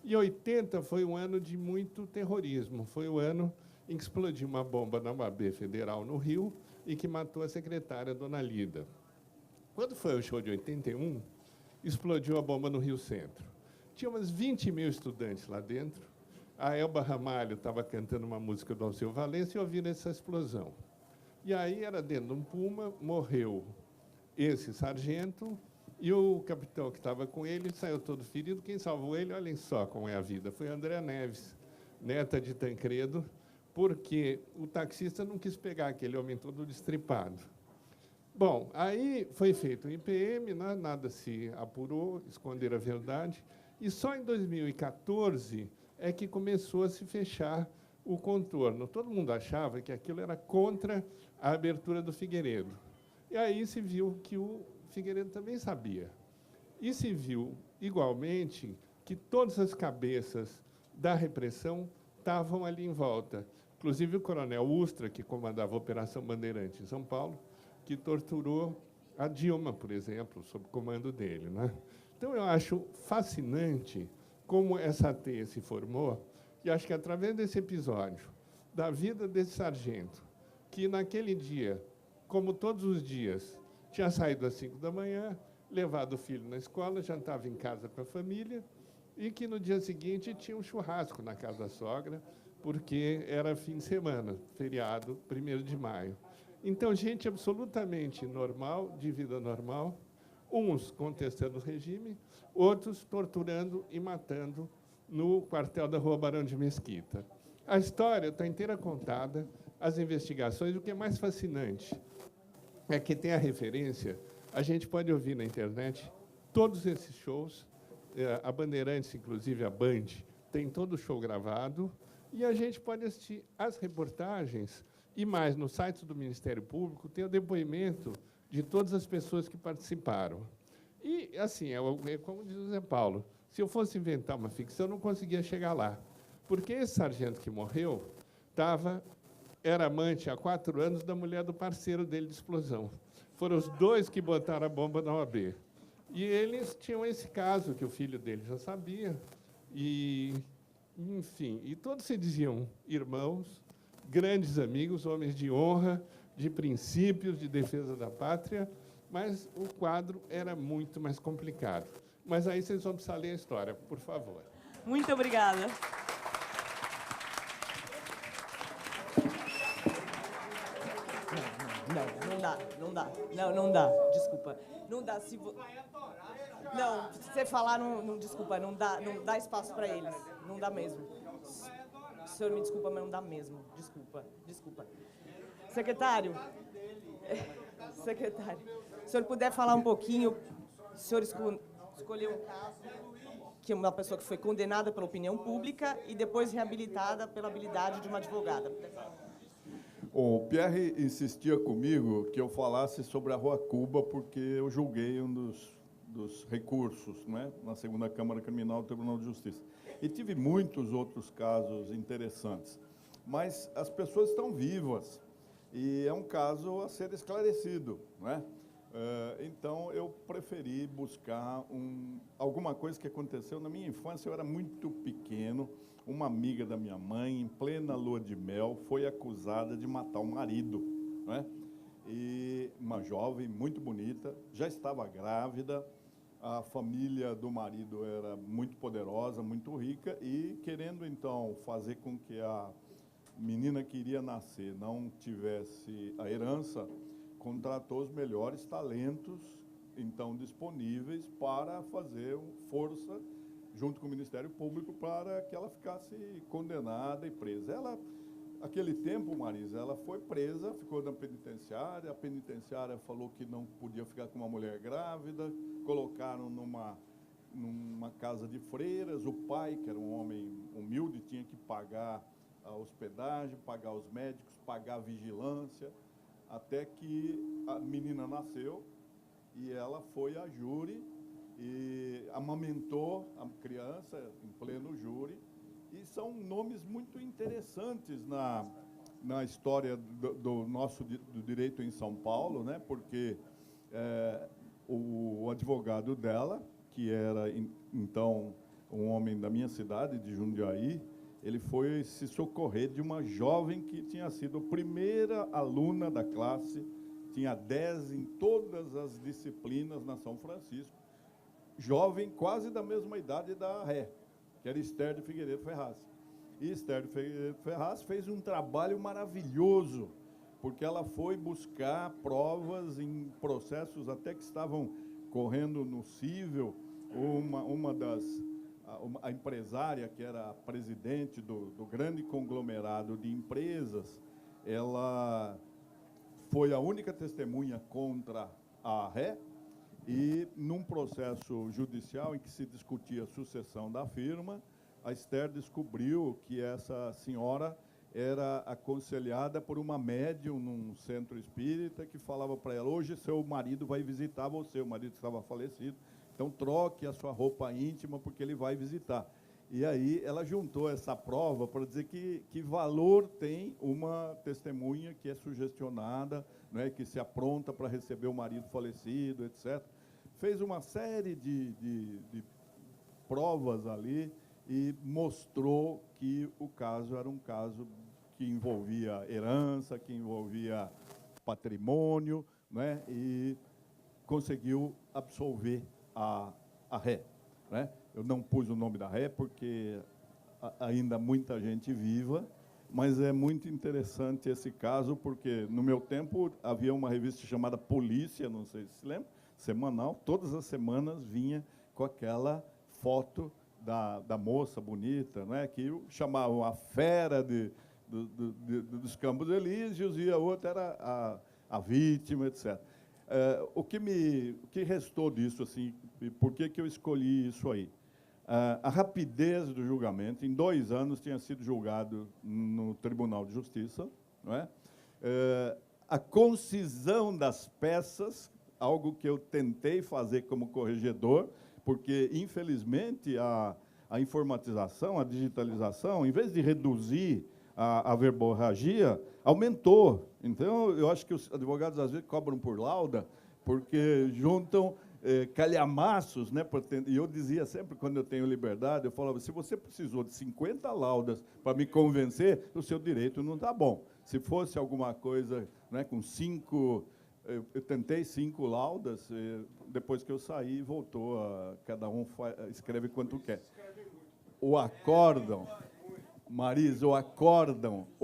e 80 foi um ano de muito terrorismo, foi o ano em que explodiu uma bomba na UAB Federal no Rio e que matou a secretária, Dona Lida. Quando foi o show de 81, explodiu a bomba no Rio Centro. Tinha umas 20 mil estudantes lá dentro. A Elba Ramalho estava cantando uma música do Alceu Valença e ouviram essa explosão. E aí, era dentro de um Puma, morreu esse sargento e o capitão que estava com ele saiu todo ferido. Quem salvou ele, olhem só como é a vida, foi a Andréa Neves, neta de Tancredo, porque o taxista não quis pegar aquele homem todo destripado. Bom, aí foi feito o IPM, né, nada se apurou, esconderam a verdade, e só em 2014 é que começou a se fechar o contorno. Todo mundo achava que aquilo era contra a abertura do Figueiredo. E aí se viu que o Figueiredo também sabia. E se viu, igualmente, que todas as cabeças da repressão estavam ali em volta. Inclusive o coronel Ustra, que comandava a Operação Bandeirante em São Paulo, que torturou a Dilma, por exemplo, sob o comando dele, né? Então, eu acho fascinante como essa teia se formou, e acho que, através desse episódio, da vida desse sargento, que, naquele dia, como todos os dias, tinha saído às 5 da manhã, levado o filho na escola, jantava em casa com a família, e que, no dia seguinte, tinha um churrasco na casa da sogra, porque era fim de semana, feriado, 1º de maio. Então, gente absolutamente normal, de vida normal, uns contestando o regime, outros torturando e matando no quartel da Rua Barão de Mesquita. A história está inteira contada, as investigações, o que é mais fascinante é que tem a referência, a gente pode ouvir na internet todos esses shows, a Bandeirantes, inclusive a Band, tem todo o show gravado, e a gente pode assistir as reportagens. E mais, no site do Ministério Público, tem o depoimento de todas as pessoas que participaram. E, assim, é como diz o Zé Paulo, se eu fosse inventar uma ficção, eu não conseguia chegar lá. Porque esse sargento que morreu estava era amante há 4 anos da mulher do parceiro dele de explosão. Foram os dois que botaram a bomba na OAB. E eles tinham esse caso, que o filho dele já sabia. E, enfim, e todos se diziam irmãos, grandes amigos, homens de honra, de princípios, de defesa da pátria, mas o quadro era muito mais complicado. Mas aí vocês vão precisar ler a história, por favor.
Muito obrigada. Não dá. Não dá. Desculpa. Não dá. Não, se você falar, desculpa, não dá espaço para eles. Não dá mesmo. O senhor me desculpa, mas não dá mesmo. Desculpa. Secretário, se o senhor puder falar um pouquinho, o senhor escolheu um caso que é uma pessoa que foi condenada pela opinião pública e depois reabilitada pela habilidade de uma advogada.
O Pierre insistia comigo que eu falasse sobre a Rua Cuba, porque eu julguei um dos recursos, né, na segunda Câmara Criminal do Tribunal de Justiça. E tive muitos outros casos interessantes. Mas as pessoas estão vivas e é um caso a ser esclarecido, né? Então, eu preferi buscar alguma coisa que aconteceu na minha infância. Eu era muito pequeno. Uma amiga da minha mãe, em plena lua de mel, foi acusada de matar o marido, né? E uma jovem muito bonita, já estava grávida, a família do marido era muito poderosa, muito rica, e querendo, então, fazer com que a menina que iria nascer não tivesse a herança, contratou os melhores talentos, então, disponíveis para fazer força junto com o Ministério Público, para que ela ficasse condenada e presa. Ela, aquele tempo, Marisa, ela foi presa, ficou na penitenciária, a penitenciária falou que não podia ficar com uma mulher grávida, colocaram numa casa de freiras, o pai, que era um homem humilde, tinha que pagar a hospedagem, pagar os médicos, pagar a vigilância, até que a menina nasceu e ela foi à júri, e amamentou a criança em pleno júri, e são nomes muito interessantes na história do direito em São Paulo, né? Porque o advogado dela, que era, então, um homem da minha cidade, de Jundiaí, ele foi se socorrer de uma jovem que tinha sido a primeira aluna da classe, tinha 10 em todas as disciplinas na São Francisco, jovem quase da mesma idade da Ré, que era Esther de Figueiredo Ferraz. E Esther de Figueiredo Ferraz fez um trabalho maravilhoso, porque ela foi buscar provas em processos até que estavam correndo no cível. A empresária, que era a presidente do grande conglomerado de empresas, ela foi a única testemunha contra a Ré, e, num processo judicial em que se discutia a sucessão da firma, a Esther descobriu que essa senhora era aconselhada por uma médium num centro espírita que falava para ela: hoje seu marido vai visitar você, o marido estava falecido, então troque a sua roupa íntima porque ele vai visitar. E aí ela juntou essa prova para dizer que valor tem uma testemunha que é sugestionada, né, que se apronta para receber o marido falecido, etc. Fez uma série de provas ali e mostrou que o caso era um caso que envolvia herança, que envolvia patrimônio, né, e conseguiu absolver a Ré, né? Eu não pus o nome da Ré porque ainda muita gente viva, mas é muito interessante esse caso, porque no meu tempo havia uma revista chamada Polícia, não sei se se lembra, semanal, todas as semanas vinha com aquela foto da moça bonita, né, que chamavam a fera dos Campos Elíseos, e a outra era a vítima, etc. O que restou disso, assim, e por que eu escolhi isso aí? A rapidez do julgamento, em 2 anos tinha sido julgado no Tribunal de Justiça, não é? A concisão das peças, algo que eu tentei fazer como corregedor, porque, infelizmente, a informatização, a digitalização, em vez de reduzir a verborragia, aumentou. Então, eu acho que os advogados, às vezes, cobram por lauda, porque juntam calhamaços, né? E eu dizia sempre, quando eu tenho liberdade, eu falava, se você precisou de 50 laudas para me convencer, o seu direito não está bom. Se fosse alguma coisa, né, com 5... Eu tentei 5 laudas, depois que eu saí, voltou, cada um escreve quanto quer. O acórdão, Marisa, o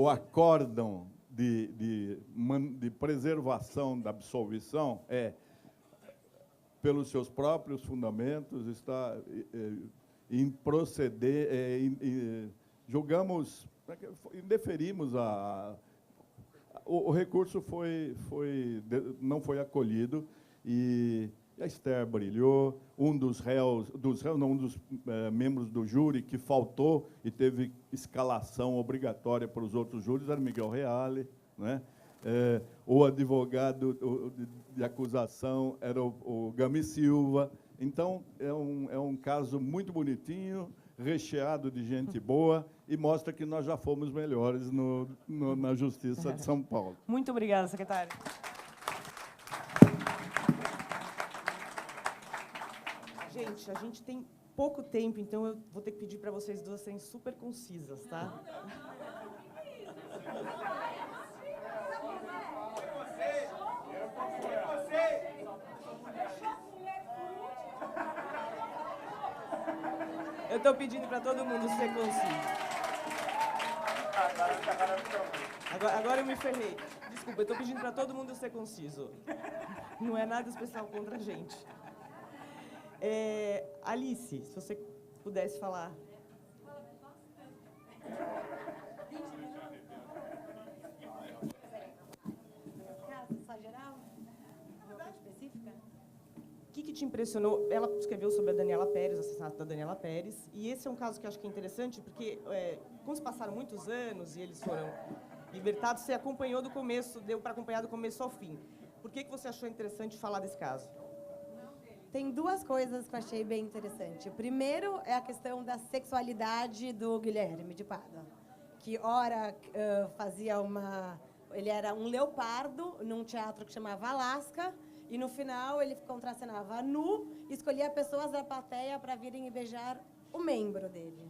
acórdão de preservação da absolvição pelos seus próprios fundamentos, está em proceder, julgamos, indeferimos o recurso não foi acolhido e a Esther brilhou. Um dos membros do júri que faltou e teve escalação obrigatória para os outros júris era Miguel Reale, né? O advogado de acusação era o Gami Silva. Então, é um caso muito bonitinho, recheado de gente boa, e mostra que nós já fomos melhores na Justiça de São Paulo.
Muito obrigada, secretário. Gente, a gente tem pouco tempo, então eu vou ter que pedir para vocês duas serem super concisas, tá? Eu estou pedindo para todo mundo ser conciso. Agora eu me ferrei. Desculpa, eu estou pedindo para todo mundo ser conciso. Não é nada especial contra a gente. Alice, se você pudesse falar.
Só geral? Uma coisa específica?
O que te impressionou? Ela escreveu sobre a Daniela Pérez, o assassinato da Daniela Pérez, e esse é um caso que eu acho que é interessante, porque, como se passaram muitos anos e eles foram libertados, você acompanhou do começo, deu para acompanhar do começo ao fim. Por que você achou interessante falar desse caso?
Tem duas coisas que eu achei bem interessante. O primeiro é a questão da sexualidade do Guilherme de Pádua, que ora fazia ele era um leopardo num teatro que chamava Alaska, e no final ele contracenava nu e escolhia pessoas da plateia para virem e beijar o membro dele.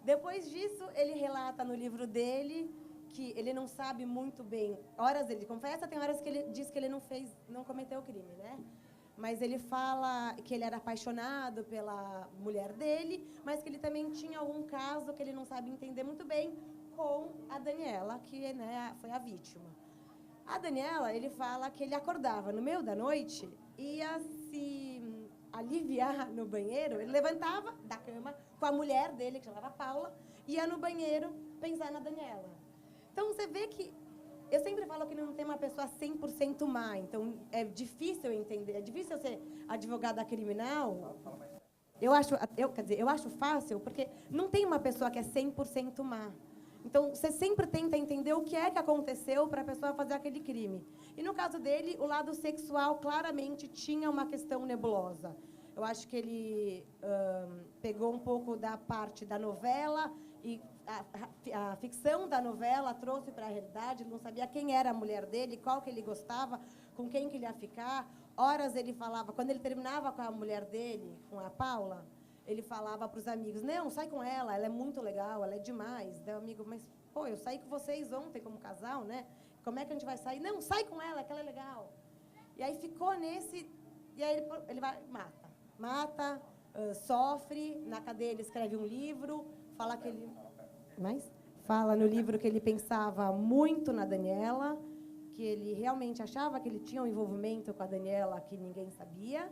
Depois disso, ele relata no livro dele que ele não sabe muito bem. Horas ele confessa, tem horas que ele diz que ele não cometeu o crime, né? Mas ele fala que ele era apaixonado pela mulher dele, mas que ele também tinha algum caso que ele não sabe entender muito bem com a Daniela, que, né, foi a vítima. A Daniela, ele fala que ele acordava no meio da noite, ia se aliviar no banheiro, ele levantava da cama com a mulher dele, que chamava Paula, ia no banheiro pensar na Daniela. Então, você vê que eu sempre falo que não tem uma pessoa 100% má, então é difícil entender, é difícil ser advogada criminal. Eu acho fácil, porque não tem uma pessoa que é 100% má. Então, você sempre tenta entender o que é que aconteceu para a pessoa fazer aquele crime. E, no caso dele, o lado sexual claramente tinha uma questão nebulosa. Eu acho que ele pegou um pouco da parte da novela e a ficção da novela trouxe para a realidade. Ele não sabia quem era a mulher dele, qual que ele gostava, com quem que ele ia ficar. Horas ele falava, quando ele terminava com a mulher dele, com a Paula, ele falava para os amigos, não, sai com ela é muito legal, ela é demais. Daí o amigo, mas, pô, eu saí com vocês ontem como casal, né? Como é que a gente vai sair? Não, sai com ela, que ela é legal. E aí ficou nesse... E aí ele vai, mata, sofre, na cadeia ele escreve um livro, fala que ele... Fala no livro que ele pensava muito na Daniela, que ele realmente achava que ele tinha um envolvimento com a Daniela que ninguém sabia.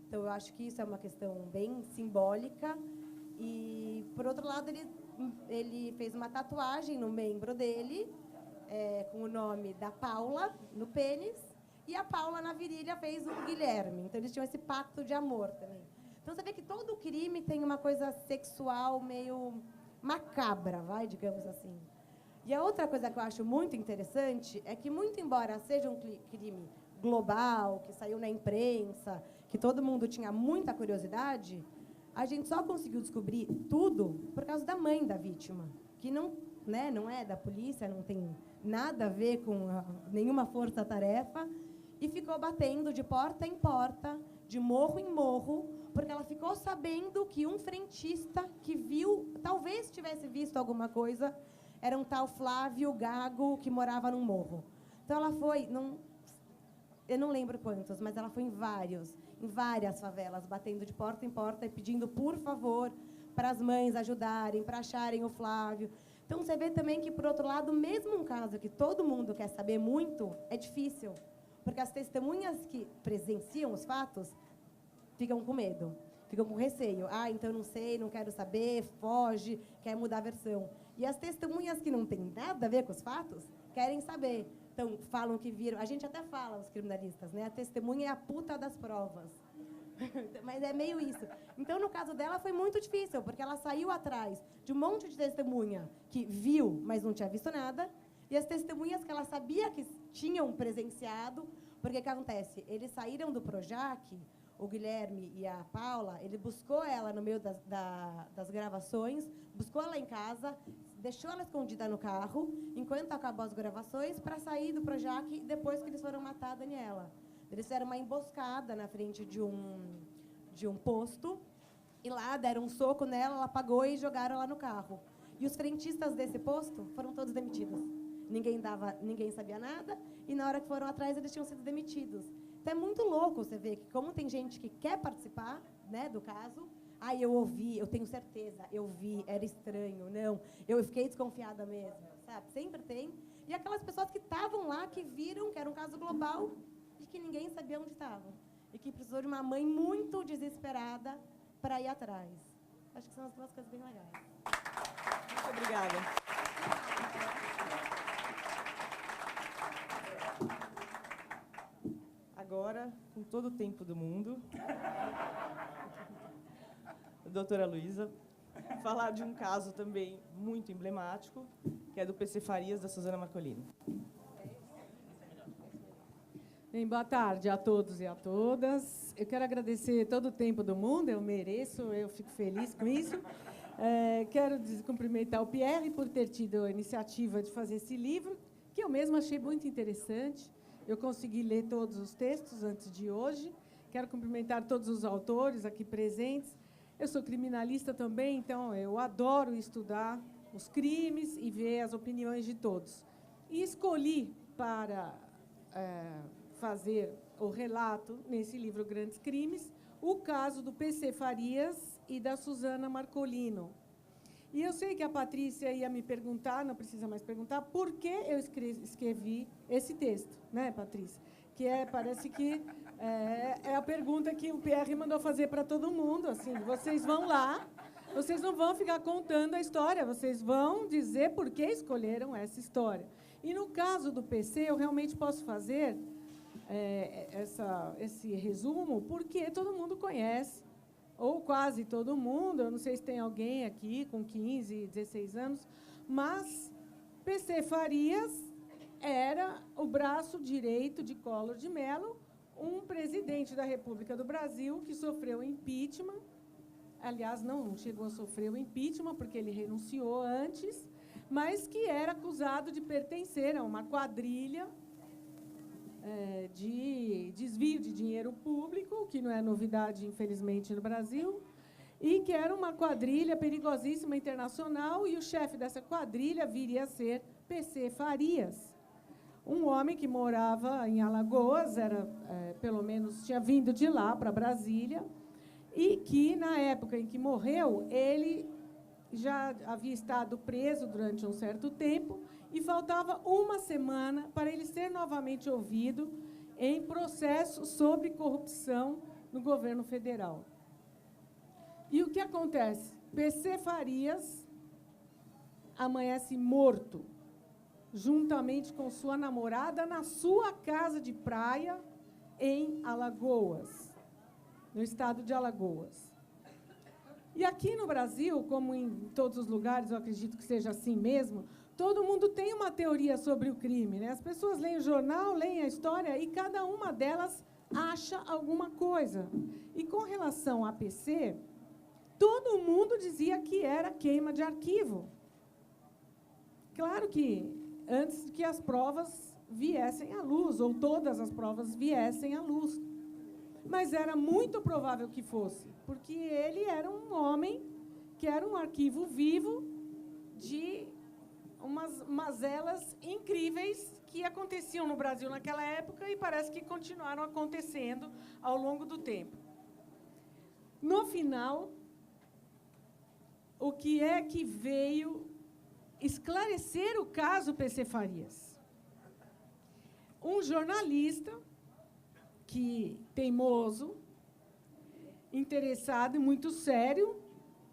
Então, eu acho que isso é uma questão bem simbólica. E, por outro lado, ele fez uma tatuagem no membro dele, com o nome da Paula, no pênis, e a Paula, na virilha, fez o Guilherme. Então, eles tinham esse pacto de amor também. Então, você vê que todo crime tem uma coisa sexual meio macabra, digamos assim. E a outra coisa que eu acho muito interessante é que, muito embora seja um crime global, que saiu na imprensa, que todo mundo tinha muita curiosidade, a gente só conseguiu descobrir tudo por causa da mãe da vítima, que não né, não é da polícia, não tem nada a ver com nenhuma força-tarefa, e ficou batendo de porta em porta, de morro em morro, porque ela ficou sabendo que um frentista que viu, talvez tivesse visto alguma coisa, era um tal Flávio Gago, que morava num morro. Então, ela foi, eu não lembro quantos, mas ela foi em várias favelas, batendo de porta em porta e pedindo, por favor, para as mães ajudarem, para acharem o Flávio. Então, você vê também que, por outro lado, mesmo um caso que todo mundo quer saber muito, é difícil, porque as testemunhas que presenciam os fatos ficam com medo, ficam com receio. Ah, então não sei, não quero saber, foge, quer mudar a versão. E as testemunhas que não têm nada a ver com os fatos querem saber. Então, falam que viram... A gente até fala, os criminalistas, né? A testemunha é a puta das provas. Mas é meio isso. Então, no caso dela, foi muito difícil, porque ela saiu atrás de um monte de testemunha que viu, mas não tinha visto nada, e as testemunhas que ela sabia que tinham presenciado, porque o que acontece? Eles saíram do Projac, o Guilherme e a Paula, ele buscou ela no meio das gravações, buscou ela em casa, deixou ela escondida no carro, enquanto acabou as gravações, para sair do Projac, depois que eles foram matar a Daniela. Eles fizeram uma emboscada na frente de um posto, e lá deram um soco nela, ela apagou e jogaram ela no carro. E os frentistas desse posto foram todos demitidos. Ninguém sabia nada, e na hora que foram atrás, eles tinham sido demitidos. Então, é muito louco você ver que, como tem gente que quer participar, né, do caso, eu ouvi, eu tenho certeza, eu vi, era estranho, não, eu fiquei desconfiada mesmo, sabe? Sempre tem. E aquelas pessoas que estavam lá, que viram que era um caso global e que ninguém sabia onde estavam. E que precisou de uma mãe muito desesperada para ir atrás. Acho que são as duas coisas bem legais.
Muito obrigada. Agora, com todo o tempo do mundo, a doutora Luísa, falar de um caso também muito emblemático, que é do PC Farias, da Suzana Marcolino.
Bem, boa tarde a todos e a todas. Eu quero agradecer todo o tempo do mundo, eu mereço, eu fico feliz com isso. Quero cumprimentar o Pierre por ter tido a iniciativa de fazer esse livro, que eu mesma achei muito interessante. Eu consegui ler todos os textos antes de hoje. Quero cumprimentar todos os autores aqui presentes. Eu sou criminalista também, então eu adoro estudar os crimes e ver as opiniões de todos. E escolhi para fazer o relato, nesse livro Grandes Crimes, o caso do PC Farias e da Suzana Marcolino. E eu sei que a Patrícia ia me perguntar, não precisa mais perguntar, por que eu escrevi esse texto, né, Patrícia? Que parece que é a pergunta que o Pierre mandou fazer para todo mundo. Assim, vocês vão lá, vocês não vão ficar contando a história, vocês vão dizer por que escolheram essa história. E, no caso do PC, eu realmente posso fazer esse resumo, porque todo mundo conhece, ou quase todo mundo, eu não sei se tem alguém aqui com 15, 16 anos, mas PC Farias era o braço direito de Collor de Mello, um presidente da República do Brasil que sofreu impeachment. Aliás, não chegou a sofrer o impeachment, porque ele renunciou antes, mas que era acusado de pertencer a uma quadrilha de desvio de dinheiro público, que não é novidade, infelizmente, no Brasil, e que era uma quadrilha perigosíssima internacional, e o chefe dessa quadrilha viria a ser PC Farias, um homem que morava em Alagoas, pelo menos tinha vindo de lá para Brasília, e que, na época em que morreu, ele já havia estado preso durante um certo tempo, e faltava uma semana para ele ser novamente ouvido em processo sobre corrupção no governo federal. E o que acontece? PC Farias amanhece morto, juntamente com sua namorada, na sua casa de praia, em Alagoas, no estado de Alagoas. E aqui no Brasil, como em todos os lugares, eu acredito que seja assim mesmo, todo mundo tem uma teoria sobre o crime, né? As pessoas leem o jornal, leem a história, e cada uma delas acha alguma coisa. E com relação a PC, todo mundo dizia que era queima de arquivo. claro que antes que as provas viessem à luz, ou todas as provas viessem à luz. Mas era muito provável que fosse, porque ele era um homem que era um arquivo vivo de umas mazelas incríveis que aconteciam no Brasil naquela época e parece que continuaram acontecendo ao longo do tempo. No final, o que é que veio esclarecer o caso PC Farias? Um jornalista que teimoso, interessado e muito sério,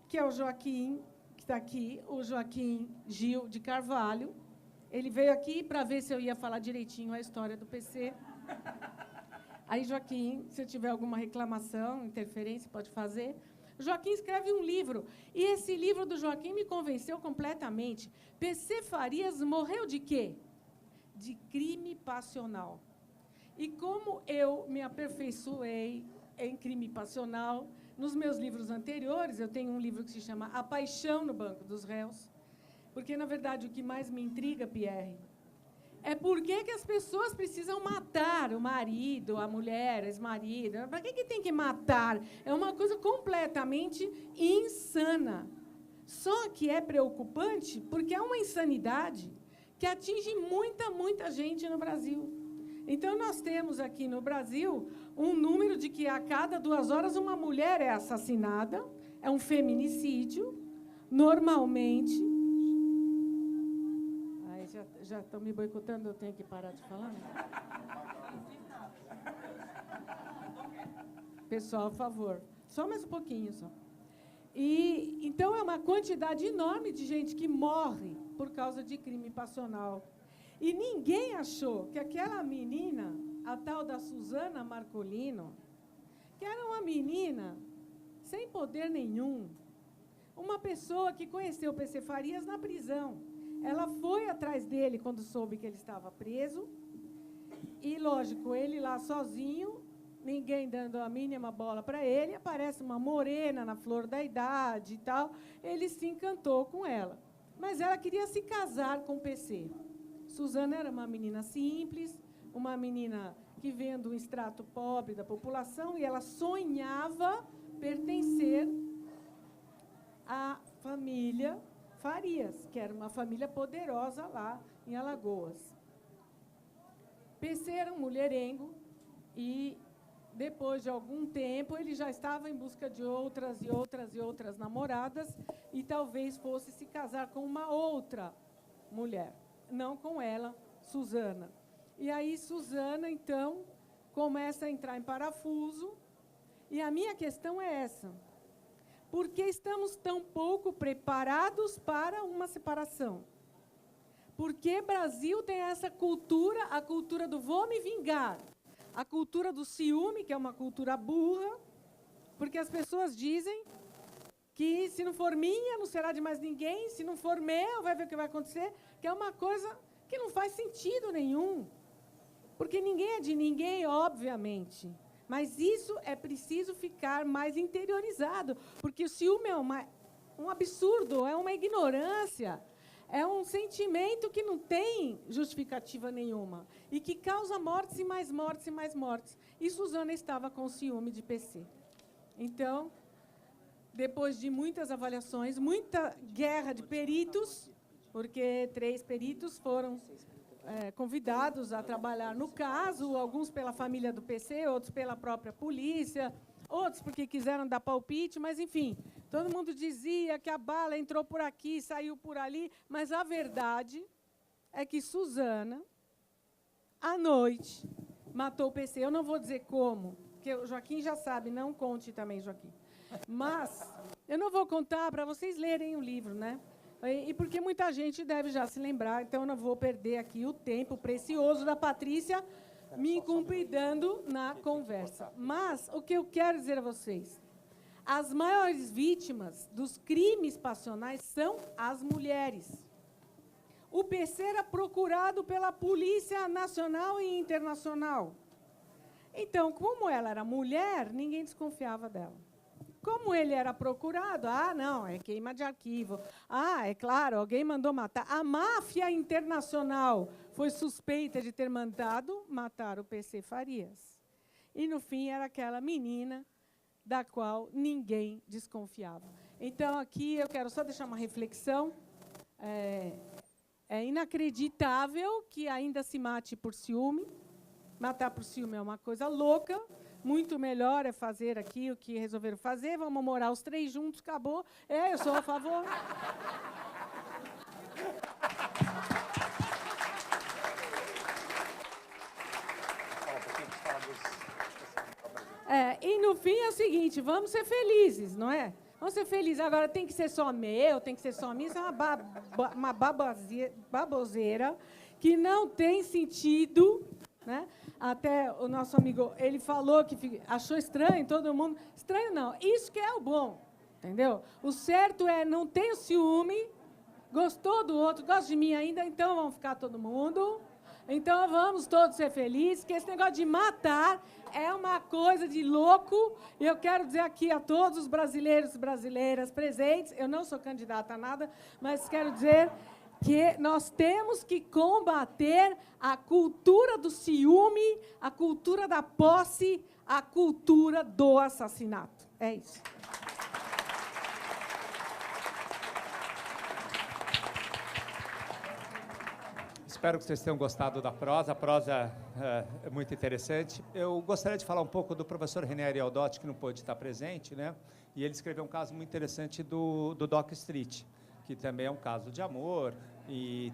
que é o Joaquim, que está aqui, o Joaquim Gil de Carvalho. Ele veio aqui para ver se eu ia falar direitinho a história do PC. Aí, Joaquim, se tiver alguma reclamação, interferência, pode fazer. O Joaquim escreve um livro, e esse livro do Joaquim me convenceu completamente. PC Farias morreu de quê? De crime passional. E como eu me aperfeiçoei em crime passional, nos meus livros anteriores, eu tenho um livro que se chama A Paixão no Banco dos Réus, porque, na verdade, o que mais me intriga, Pierre, é por que as pessoas precisam matar o marido, a mulher, o ex-marido. Para que tem que matar? É uma coisa completamente insana. Só que é preocupante porque é uma insanidade que atinge muita gente no Brasil. Então, nós temos aqui no Brasil um número de que a cada 2 horas uma mulher é assassinada, é um feminicídio, normalmente. Ai, já estão me boicotando, eu tenho que parar de falar? Pessoal, por favor, só mais um pouquinho só. Então, é uma quantidade enorme de gente que morre por causa de crime passional. E ninguém achou que aquela menina, a tal da Suzana Marcolino, que era uma menina sem poder nenhum, uma pessoa que conheceu o PC Farias na prisão. Ela foi atrás dele quando soube que ele estava preso, e, lógico, ele lá sozinho, ninguém dando a mínima bola para ele, aparece uma morena na flor da idade e tal, ele se encantou com ela. Mas ela queria se casar com o PC. Suzana era uma menina simples, uma menina que veio de um extrato pobre da população, e ela sonhava pertencer à família Farias, que era uma família poderosa lá em Alagoas. PC era um mulherengo e, depois de algum tempo, ele já estava em busca de outras namoradas e talvez fosse se casar com uma outra mulher. Não com ela, Suzana. E aí, Suzana, então, começa a entrar em parafuso. E a minha questão é essa. Por que estamos tão pouco preparados para uma separação? Por que Brasil tem essa cultura, a cultura do vou me vingar, a cultura do ciúme, que é uma cultura burra, porque as pessoas dizem que se não for minha, não será de mais ninguém, se não for meu, vai ver o que vai acontecer, que é uma coisa que não faz sentido nenhum. Porque ninguém é de ninguém, obviamente. Mas isso é preciso ficar mais interiorizado, porque o ciúme é um absurdo, é uma ignorância, é um sentimento que não tem justificativa nenhuma e que causa mortes e mais mortes e mais mortes. E Suzana estava com ciúme de PC. Então, depois de muitas avaliações, muita guerra de peritos, porque 3 peritos foram convidados a trabalhar no caso, alguns pela família do PC, outros pela própria polícia, outros porque quiseram dar palpite, mas, enfim, todo mundo dizia que a bala entrou por aqui, saiu por ali, mas a verdade é que Suzana, à noite, matou o PC. Eu não vou dizer como, porque o Joaquim já sabe, não conte também, Joaquim. Mas eu não vou contar para vocês lerem o livro, né? E porque muita gente deve já se lembrar, então eu não vou perder aqui o tempo precioso da Patrícia me incumpridando na conversa. Mas o que eu quero dizer a vocês, as maiores vítimas dos crimes passionais são as mulheres. O PC era procurado pela Polícia Nacional e Internacional. Então, como ela era mulher, ninguém desconfiava dela. Como ele era procurado, não, é queima de arquivo. É claro, alguém mandou matar. A máfia internacional foi suspeita de ter mandado matar o PC Farias. E, no fim, era aquela menina da qual ninguém desconfiava. Então, aqui eu quero só deixar uma reflexão. É inacreditável que ainda se mate por ciúme. Matar por ciúme é uma coisa louca. Muito melhor é fazer aqui o que resolveram fazer. Vamos morar os 3 juntos, acabou. Eu sou a favor. E, no fim, é o seguinte, vamos ser felizes, não é? Vamos ser felizes. Agora, tem que ser só meu, tem que ser só minha. Isso é uma baboseira que não tem sentido, né? Até o nosso amigo, ele falou que achou estranho, todo mundo... Estranho não, isso que é o bom, entendeu? O certo é não ter o ciúme, gostou do outro, gosta de mim ainda, então vamos ficar todo mundo. Então vamos todos ser felizes, que esse negócio de matar é uma coisa de louco. E eu quero dizer aqui a todos os brasileiros e brasileiras presentes, eu não sou candidata a nada, mas quero dizer que nós temos que combater a cultura do ciúme, a cultura da posse, a cultura do assassinato. É isso.
Espero que vocês tenham gostado da prosa. A prosa é muito interessante. Eu gostaria de falar um pouco do professor René Arialdotti, que não pôde estar presente, né? E ele escreveu um caso muito interessante do Dock Street, que também é um caso de amor e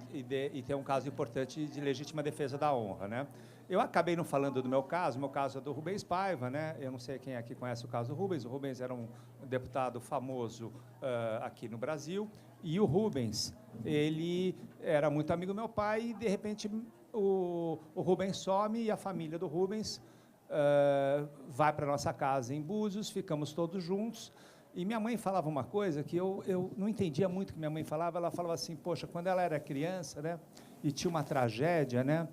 tem um caso importante de legítima defesa da honra, né? Eu acabei não falando do meu caso é do Rubens Paiva, né? Eu não sei quem aqui conhece o caso do Rubens. O Rubens era um deputado famoso aqui no Brasil, e o Rubens, ele era muito amigo do meu pai, e, de repente, o Rubens some e a família do Rubens vai para a nossa casa em Búzios, ficamos todos juntos. E minha mãe falava uma coisa que eu não entendia muito o que minha mãe falava. Ela falava assim, poxa, quando ela era criança, né, e tinha uma tragédia, né,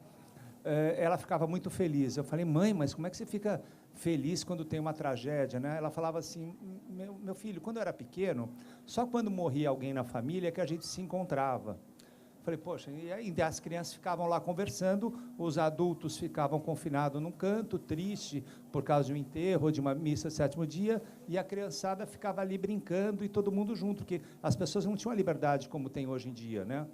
ela ficava muito feliz. Eu falei, mãe, mas como é que você fica feliz quando tem uma tragédia, né? Ela falava assim, meu filho, quando eu era pequeno, só quando morria alguém na família que a gente se encontrava. Falei, poxa, e aí as crianças ficavam lá conversando, os adultos ficavam confinados num canto, triste, por causa de um enterro, de uma missa de 7º dia, e a criançada ficava ali brincando e todo mundo junto, porque as pessoas não tinham a liberdade como tem hoje em dia, né?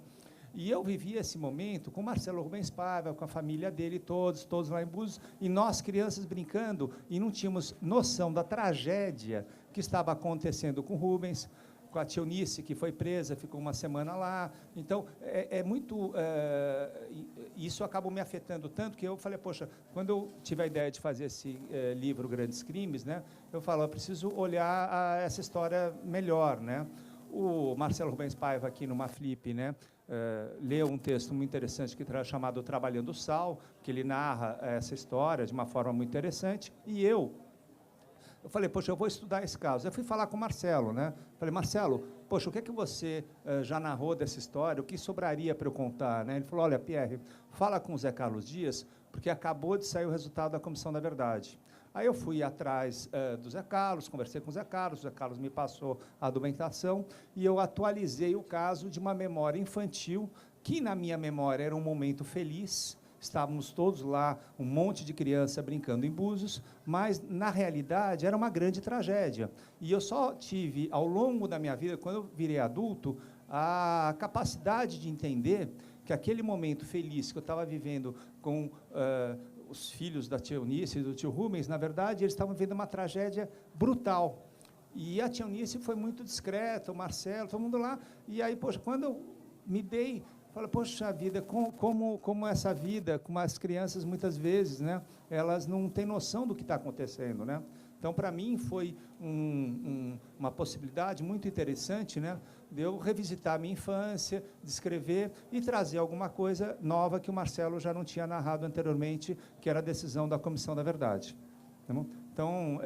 E eu vivia esse momento com Marcelo Rubens Paiva, com a família dele, todos lá em Búzios, e nós, crianças, brincando, e não tínhamos noção da tragédia que estava acontecendo com Rubens, com a tia Eunice, que foi presa, ficou uma semana lá. Então, isso acabou me afetando tanto que eu falei, poxa, quando eu tive a ideia de fazer esse livro Grandes Crimes, né, eu falo, eu preciso olhar essa história melhor, né? O Marcelo Rubens Paiva, aqui no Maflip, né, leu um texto muito interessante que chamado Trabalhando o Sal, que ele narra essa história de uma forma muito interessante, e eu falei, poxa, eu vou estudar esse caso. Eu fui falar com o Marcelo, né? Falei, Marcelo, poxa, o que é que você já narrou dessa história? O que sobraria para eu contar, né? Ele falou, olha, Pierre, fala com o Zé Carlos Dias, porque acabou de sair o resultado da Comissão da Verdade. Aí eu fui atrás do Zé Carlos, conversei com o Zé Carlos me passou a documentação, e eu atualizei o caso de uma memória infantil, que na minha memória era um momento feliz. Estávamos todos lá, um monte de criança brincando em Búzios, mas, na realidade, era uma grande tragédia. E eu só tive, ao longo da minha vida, quando eu virei adulto, a capacidade de entender que aquele momento feliz que eu estava vivendo com os filhos da tia Eunice e do tio Rubens, na verdade, eles estavam vivendo uma tragédia brutal. E a tia Eunice foi muito discreta, o Marcelo, todo mundo lá. E aí, poxa, quando eu me dei... Fala, poxa vida, como essa vida, como as crianças, muitas vezes, né, elas não têm noção do que está acontecendo, né? Então, para mim, foi uma possibilidade muito interessante, né, de eu revisitar a minha infância, descrever e trazer alguma coisa nova que o Marcelo já não tinha narrado anteriormente, que era a decisão da Comissão da Verdade. Tá bom? Então,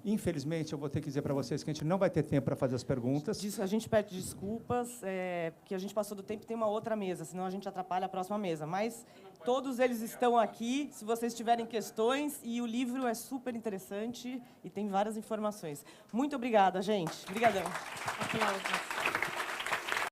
infelizmente, eu vou ter que dizer para vocês que a gente não vai ter tempo para fazer as perguntas.
Disso, a gente pede desculpas, porque a gente passou do tempo e tem uma outra mesa, senão a gente atrapalha a próxima mesa. Mas todos eles estão aqui, se vocês tiverem questões, e o livro é super interessante e tem várias informações. Muito obrigada, gente. Obrigadão.
Aplausos.